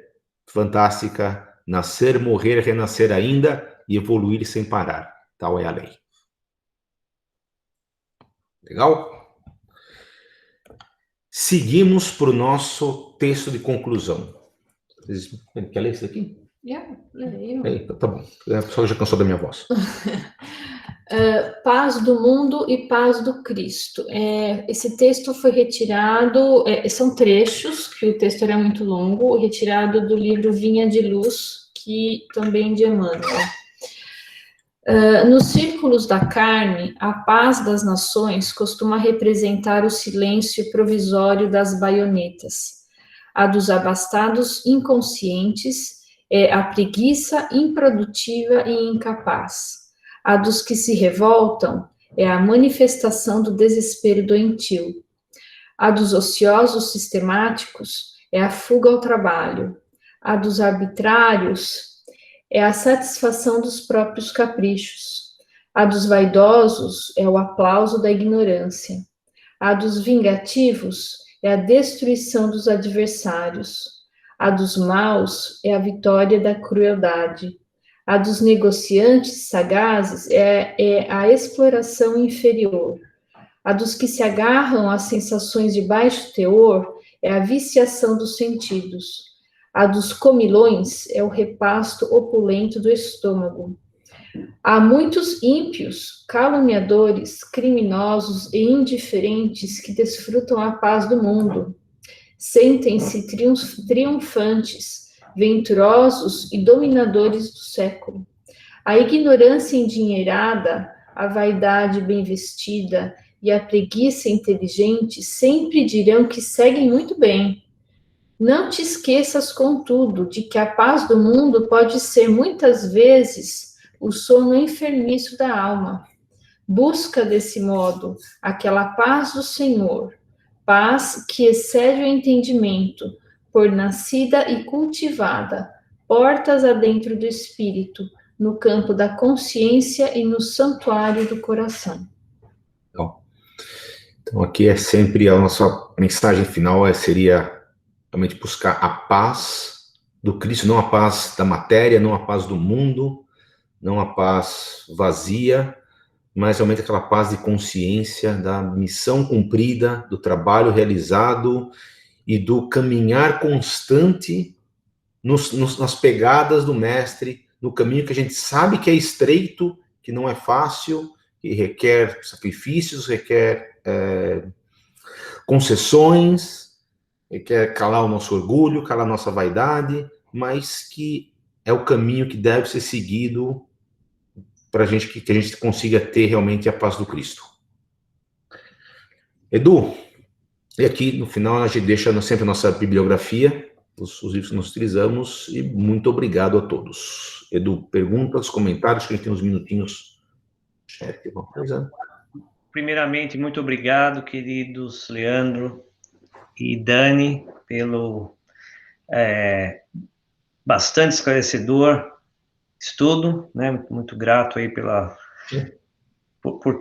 fantástica, nascer, morrer, renascer ainda e evoluir sem parar. Tal é a lei. Legal? Seguimos para o nosso texto de conclusão. Quer ler isso aqui? Leio. Tá bom. A pessoa já cansou da minha voz. Paz do mundo e paz do Cristo. Esse texto foi retirado, são trechos, que o texto era muito longo, retirado do livro Vinha de Luz, que também de Emmanuel. Nos círculos da carne, a paz das nações costuma representar o silêncio provisório das baionetas. A dos abastados inconscientes é a preguiça improdutiva e incapaz. A dos que se revoltam é a manifestação do desespero doentio. A dos ociosos sistemáticos é a fuga ao trabalho. A dos arbitrários é a satisfação dos próprios caprichos. A dos vaidosos é o aplauso da ignorância. A dos vingativos é a destruição dos adversários. A dos maus é a vitória da crueldade. A dos negociantes sagazes é a exploração inferior. A dos que se agarram às sensações de baixo teor é a viciação dos sentidos. A dos comilões é o repasto opulento do estômago. Há muitos ímpios, caluniadores, criminosos e indiferentes que desfrutam a paz do mundo. Sentem-se triunfantes, venturosos e dominadores do século. A ignorância endinheirada, a vaidade bem vestida e a preguiça inteligente sempre dirão que seguem muito bem. Não te esqueças, contudo, de que a paz do mundo pode ser muitas vezes o sono enfermiço da alma. Busca desse modo aquela paz do Senhor, paz que excede o entendimento, por nascida e cultivada, portas adentro do espírito, no campo da consciência e no santuário do coração. Então aqui é sempre a nossa mensagem final, seria realmente buscar a paz do Cristo, não a paz da matéria, não a paz do mundo, não a paz vazia, mas realmente aquela paz de consciência da missão cumprida, do trabalho realizado e do caminhar constante nas pegadas do Mestre, no caminho que a gente sabe que é estreito, que não é fácil, que requer sacrifícios, requer concessões, requer calar o nosso orgulho, calar a nossa vaidade, mas que é o caminho que deve ser seguido para que a gente consiga ter realmente a paz do Cristo. Edu, e aqui no final a gente deixa sempre a nossa bibliografia, os livros que nós utilizamos, e muito obrigado a todos. Edu, perguntas, comentários, que a gente tem uns minutinhos. Primeiramente, muito obrigado, queridos Leandro e Dani, pelo bastante esclarecedor estudo, né? Muito grato aí por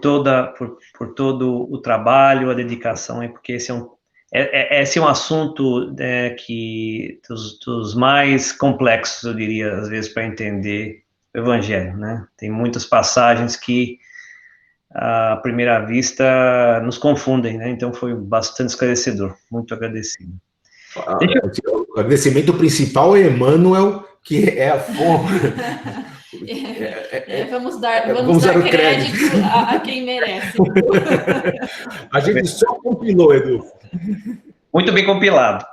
todo o trabalho, a dedicação, porque esse é esse é um assunto que dos mais complexos, eu diria, às vezes, para entender o Evangelho, né? Tem muitas passagens que, à primeira vista, nos confundem, né? Então, foi bastante esclarecedor. Muito agradecido. O agradecimento principal é Emmanuel, que é a forma... Vamos dar crédito a quem merece. A gente só compilou, Edu. Muito bem compilado.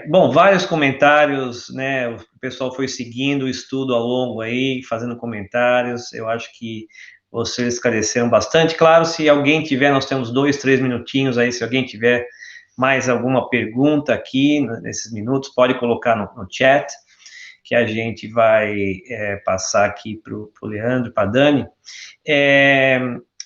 Bom, vários comentários, né? O pessoal foi seguindo o estudo ao longo aí, fazendo comentários. Eu acho que vocês esclareceram bastante. Claro, se alguém tiver, nós temos 2, 3 minutinhos aí, se alguém tiver mais alguma pergunta aqui nesses minutos, pode colocar no chat, que a gente vai passar aqui para o Leandro, para a Dani.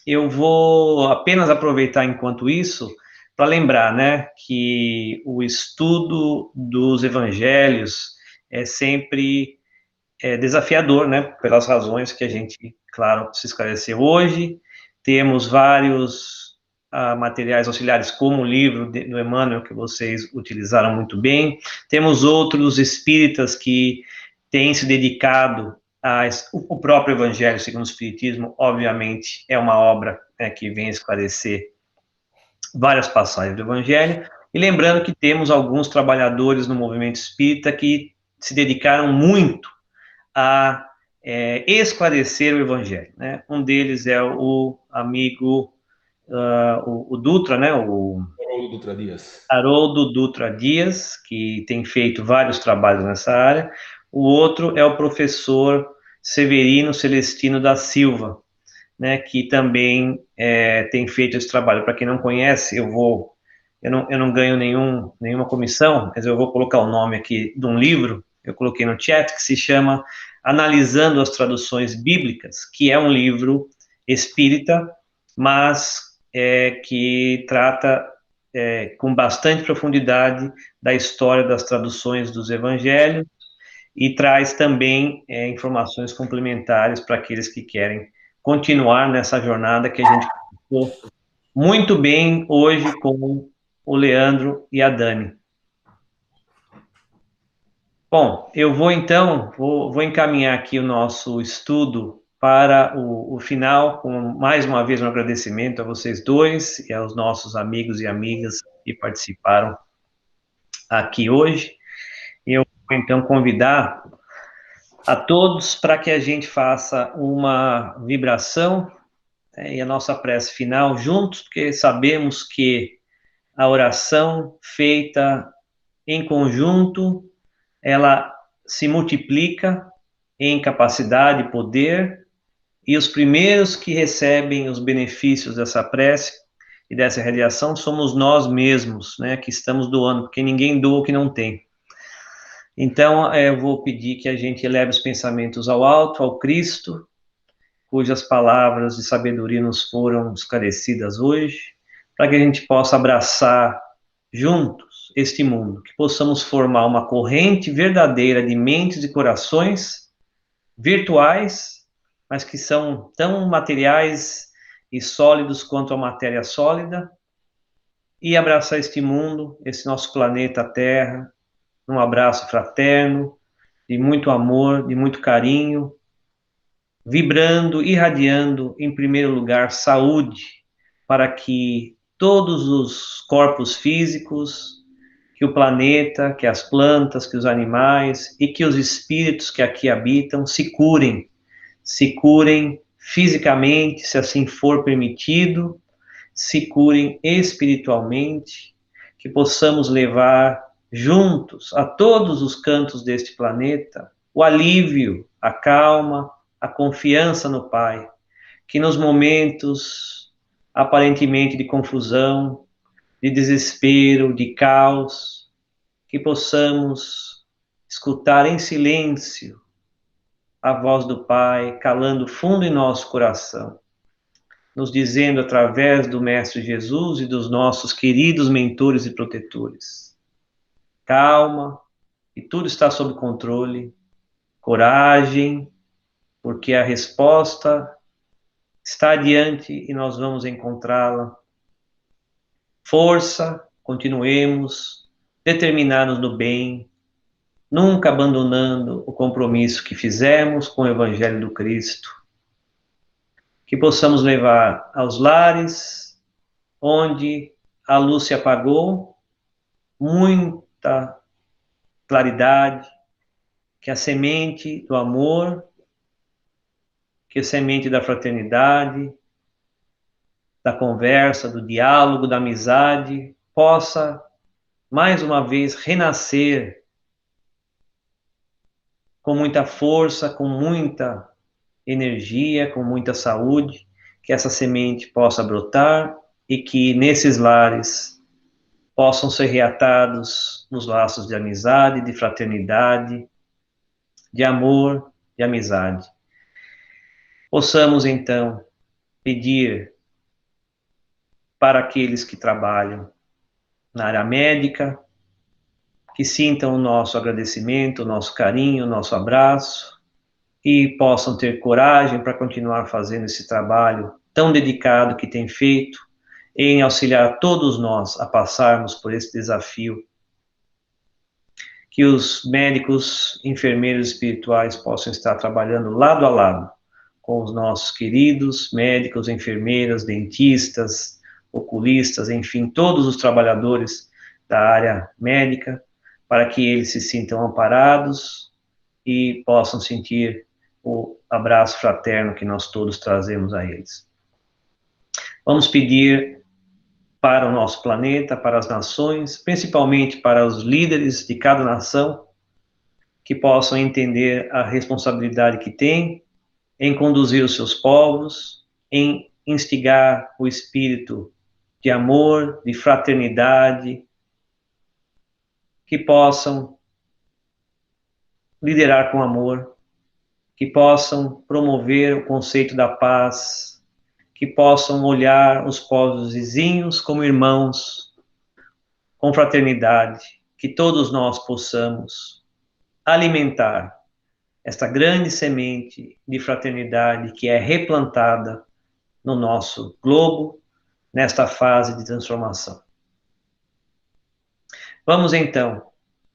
Eu vou apenas aproveitar enquanto isso para lembrar, né, que o estudo dos evangelhos é sempre desafiador, né, pelas razões que a gente, claro, se esclareceu hoje. Temos vários materiais auxiliares, como o livro do Emmanuel, que vocês utilizaram muito bem. Temos outros espíritas que têm se dedicado o próprio Evangelho segundo o Espiritismo, obviamente, é uma obra que vem esclarecer várias passagens do Evangelho, e lembrando que temos alguns trabalhadores no movimento espírita que se dedicaram muito a esclarecer o Evangelho, né? Um deles é o amigo, o Dutra, né? O Haroldo Dutra Dias. Haroldo Dutra Dias, que tem feito vários trabalhos nessa área. O outro é o professor Severino Celestino da Silva, né, que também tem feito esse trabalho. Para quem não conhece, eu não ganho nenhuma comissão, mas eu vou colocar o nome aqui de um livro, eu coloquei no chat, que se chama Analisando as Traduções Bíblicas, que é um livro espírita, mas que trata com bastante profundidade da história das traduções dos evangelhos e traz também informações complementares para aqueles que querem continuar nessa jornada que a gente começou muito bem hoje com o Leandro e a Dani. Bom, eu vou então, vou encaminhar aqui o nosso estudo para o final, com mais uma vez um agradecimento a vocês dois e aos nossos amigos e amigas que participaram aqui hoje. Eu vou então convidar a todos para que a gente faça uma vibração e a nossa prece final juntos, porque sabemos que a oração feita em conjunto, ela se multiplica em capacidade e poder, e os primeiros que recebem os benefícios dessa prece e dessa radiação somos nós mesmos, né, que estamos doando, porque ninguém doa o que não tem. Então, eu vou pedir que a gente eleve os pensamentos ao alto, ao Cristo, cujas palavras de sabedoria nos foram esclarecidas hoje, para que a gente possa abraçar juntos este mundo, que possamos formar uma corrente verdadeira de mentes e corações virtuais, mas que são tão materiais e sólidos quanto a matéria sólida, e abraçar este mundo, esse nosso planeta Terra, num abraço fraterno, de muito amor, de muito carinho, vibrando, irradiando, em primeiro lugar, saúde, para que todos os corpos físicos, que o planeta, que as plantas, que os animais e que os espíritos que aqui habitam se curem fisicamente, se assim for permitido, se curem espiritualmente, que possamos levar juntos a todos os cantos deste planeta o alívio, a calma, a confiança no Pai, que nos momentos aparentemente de confusão, de desespero, de caos, que possamos escutar em silêncio a voz do Pai, calando fundo em nosso coração, nos dizendo através do Mestre Jesus e dos nossos queridos mentores e protetores: calma, e tudo está sob controle, coragem, porque a resposta está adiante e nós vamos encontrá-la força, continuemos determinados no bem, nunca abandonando o compromisso que fizemos com o Evangelho do Cristo, que possamos levar aos lares onde a luz se apagou, muita claridade, que a semente do amor, que a semente da fraternidade, da conversa, do diálogo, da amizade, possa, mais uma vez, renascer com muita força, com muita energia, com muita saúde, que essa semente possa brotar e que nesses lares possam ser reatados os laços de amizade, de fraternidade, de amor, de amizade. Possamos, então, pedir para aqueles que trabalham na área médica, que sintam o nosso agradecimento, o nosso carinho, o nosso abraço, e possam ter coragem para continuar fazendo esse trabalho tão dedicado que tem feito, em auxiliar todos nós a passarmos por esse desafio. Que os médicos, enfermeiros espirituais possam estar trabalhando lado a lado com os nossos queridos médicos, enfermeiras, dentistas, oculistas, enfim, todos os trabalhadores da área médica, para que eles se sintam amparados e possam sentir o abraço fraterno que nós todos trazemos a eles. Vamos pedir para o nosso planeta, para as nações, principalmente para os líderes de cada nação, que possam entender a responsabilidade que têm em conduzir os seus povos, em instigar o espírito de amor, de fraternidade, que possam liderar com amor, que possam promover o conceito da paz, que possam olhar os povos vizinhos como irmãos, com fraternidade, que todos nós possamos alimentar esta grande semente de fraternidade que é replantada no nosso globo, nesta fase de transformação. Vamos então,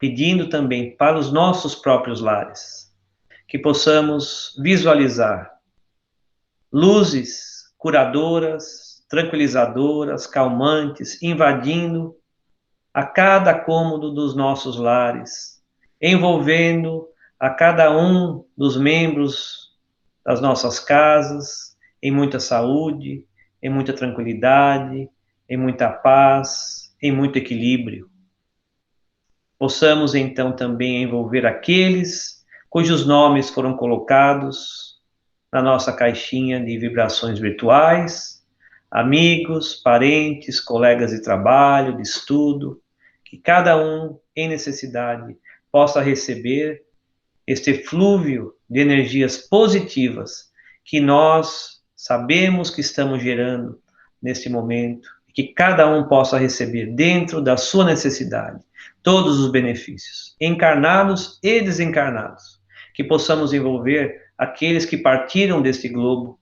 pedindo também para os nossos próprios lares, que possamos visualizar luzes curadoras, tranquilizadoras, calmantes, invadindo a cada cômodo dos nossos lares, envolvendo a cada um dos membros das nossas casas em muita saúde, em muita tranquilidade, em muita paz, em muito equilíbrio. Possamos então também envolver aqueles cujos nomes foram colocados na nossa caixinha de vibrações virtuais, amigos, parentes, colegas de trabalho, de estudo, que cada um em necessidade possa receber este flúvio de energias positivas que nós sabemos que estamos gerando neste momento, que cada um possa receber dentro da sua necessidade todos os benefícios, encarnados e desencarnados, que possamos envolver aqueles que partiram deste globo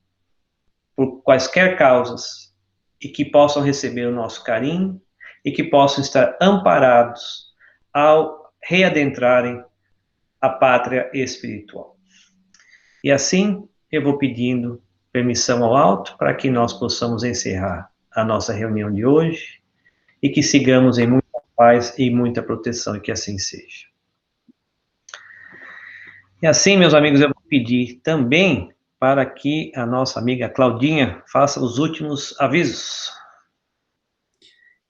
por quaisquer causas e que possam receber o nosso carinho e que possam estar amparados ao readentrarem a pátria espiritual. E assim, eu vou pedindo permissão ao alto para que nós possamos encerrar a nossa reunião de hoje e que sigamos em muita paz e muita proteção, e que assim seja. E assim, meus amigos, eu vou pedir também para que a nossa amiga Claudinha faça os últimos avisos.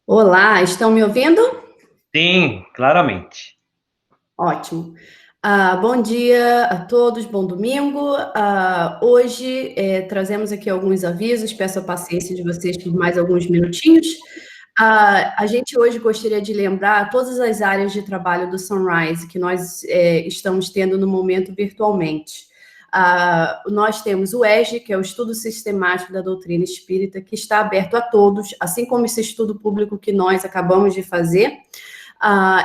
Olá, estão me ouvindo? Sim, claramente. Ótimo. Bom dia a todos, bom domingo. Hoje trazemos aqui alguns avisos, peço a paciência de vocês por mais alguns minutinhos. A gente hoje gostaria de lembrar todas as áreas de trabalho do Sunrise que nós estamos tendo no momento virtualmente. Nós temos o ESG, que é o Estudo Sistemático da Doutrina Espírita, que está aberto a todos, assim como esse estudo público que nós acabamos de fazer.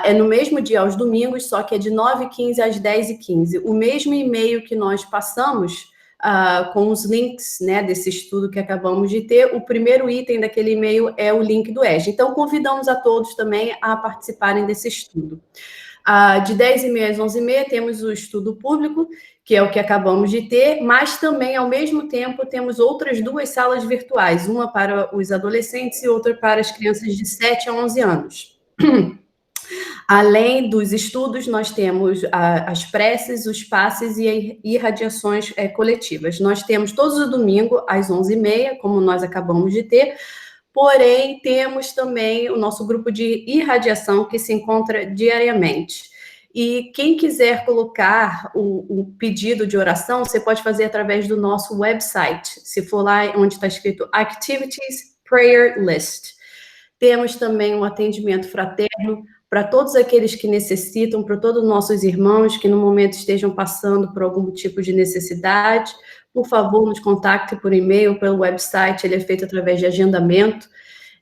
É no mesmo dia, aos domingos, só que é de 9h15 às 10h15. O mesmo e-mail que nós passamos com os links, né, desse estudo que acabamos de ter. O primeiro item daquele e-mail é o link do EJA. Então, convidamos a todos também a participarem desse estudo. De 10h30 às 11h30 temos o estudo público, que é o que acabamos de ter, mas também, ao mesmo tempo, temos outras 2 salas virtuais, uma para os adolescentes e outra para as crianças de 7 a 11 anos. Além dos estudos, nós temos as preces, os passes e irradiações coletivas. Nós temos todos os domingos, às 11h30, como nós acabamos de ter, porém, temos também o nosso grupo de irradiação, que se encontra diariamente. E quem quiser colocar o pedido de oração, você pode fazer através do nosso website. Se for lá onde está escrito Activities Prayer List. Temos também um atendimento fraterno para todos aqueles que necessitam, para todos os nossos irmãos que no momento estejam passando por algum tipo de necessidade. Por favor, nos contacte por e-mail, pelo website, ele é feito através de agendamento.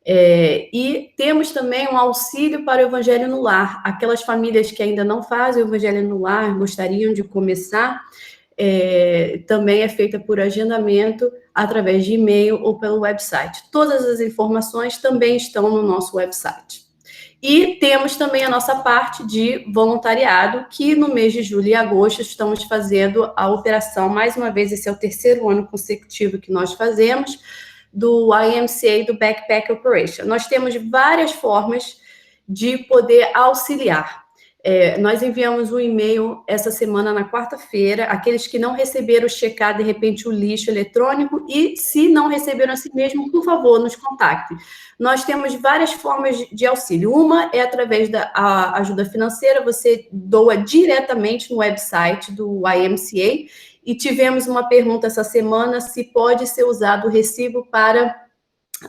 E temos também um auxílio para o Evangelho no Lar. Aquelas famílias que ainda não fazem o Evangelho no Lar, gostariam de começar, também é feita por agendamento, através de e-mail ou pelo website. Todas as informações também estão no nosso website. E temos também a nossa parte de voluntariado, que no mês de julho e agosto estamos fazendo a operação, mais uma vez, esse é o 3º ano consecutivo que nós fazemos, do IMCA, do Backpack Operation. Nós temos várias formas de poder auxiliar. Nós enviamos um e-mail essa semana, na quarta-feira, aqueles que não receberam checar, de repente, o lixo eletrônico, e se não receberam assim mesmo, por favor, nos contacte. Nós temos várias formas de auxílio. Uma é através da ajuda financeira, você doa diretamente no website do IMCA, e tivemos uma pergunta essa semana se pode ser usado o recibo para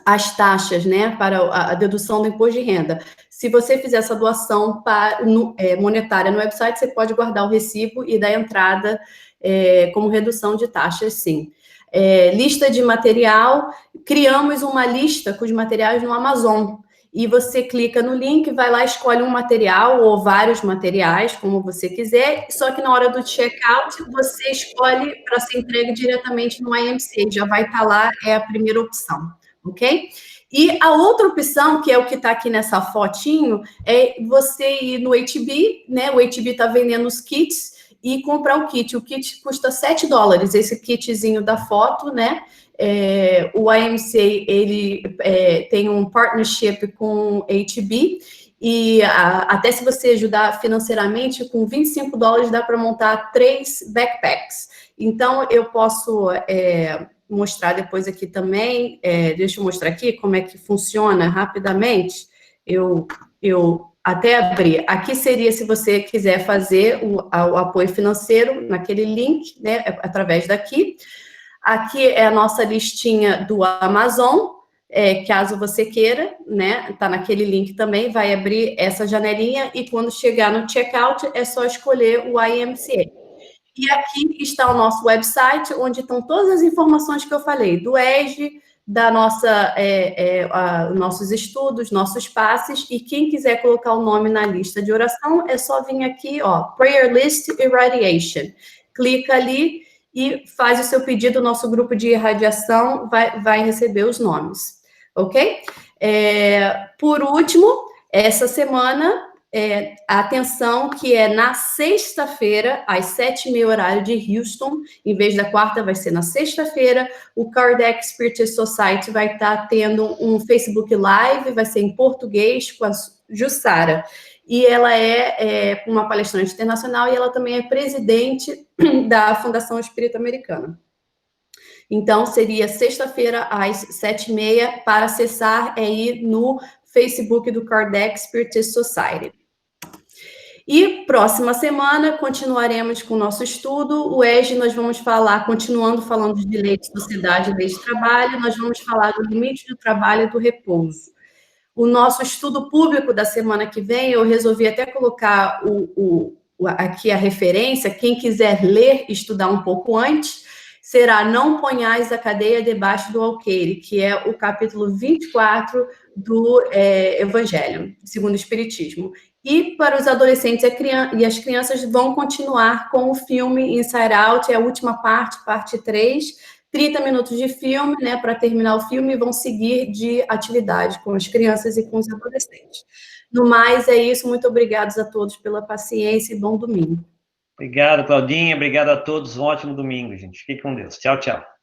as taxas, né, para a dedução do imposto de renda. Se você fizer essa doação monetária no website, você pode guardar o recibo e dar entrada como redução de taxas, sim. Lista de material, criamos uma lista com os materiais no Amazon, e você clica no link, vai lá, escolhe um material ou vários materiais, como você quiser, só que na hora do checkout, você escolhe para ser entregue diretamente no IMCA, já vai estar lá, é a primeira opção, ok? E a outra opção, que é o que está aqui nessa fotinho, é você ir no HB, né? O HB está vendendo os kits, e comprar o kit. O kit custa $7, esse kitzinho da foto, né? O IMCA, ele tem um partnership com HB, e até se você ajudar financeiramente, com $25 dá para montar 3 backpacks. Então, eu posso mostrar depois aqui também, deixa eu mostrar aqui como é que funciona rapidamente. Eu até abrir. Aqui seria se você quiser fazer o apoio financeiro naquele link, né, através daqui. Aqui é a nossa listinha do Amazon, caso você queira, né, tá naquele link também, vai abrir essa janelinha e quando chegar no checkout é só escolher o IMCA. E aqui está o nosso website, onde estão todas as informações que eu falei, do EJA, da nossos estudos, nossos passes, e quem quiser colocar o nome na lista de oração, é só vir aqui, ó, Prayer List Irradiation. Clica ali e faz o seu pedido, o nosso grupo de irradiação vai receber os nomes, ok? Por último, essa semana, atenção, que é na sexta-feira, às 7h30, horário de Houston, em vez da quarta, vai ser na sexta-feira, o Kardec Spirit Society vai estar tendo um Facebook Live, vai ser em português, com a Jussara, e ela é uma palestrante internacional, e ela também é presidente da Fundação Espírita Americana. Então, seria sexta-feira, às 7h30, para acessar, ir no Facebook do Kardec Spirit Society. E próxima semana continuaremos com o nosso estudo. O EJA nós vamos falar, continuando falando de lei de sociedade e lei de trabalho, nós vamos falar do limite do trabalho e do repouso. O nosso estudo público da semana que vem, eu resolvi até colocar aqui a referência, quem quiser ler e estudar um pouco antes, será Não Ponhais a Cadeia Debaixo do Alqueire, que é o capítulo 24 do Evangelho, segundo o Espiritismo. E para os adolescentes e as crianças vão continuar com o filme Inside Out, é a última parte 3, 30 minutos de filme, né, para terminar o filme, e vão seguir de atividade com as crianças e com os adolescentes. No mais, é isso. Muito obrigados a todos pela paciência e bom domingo. Obrigado, Claudinha. Obrigado a todos. Um ótimo domingo, gente. Fique com Deus. Tchau, tchau.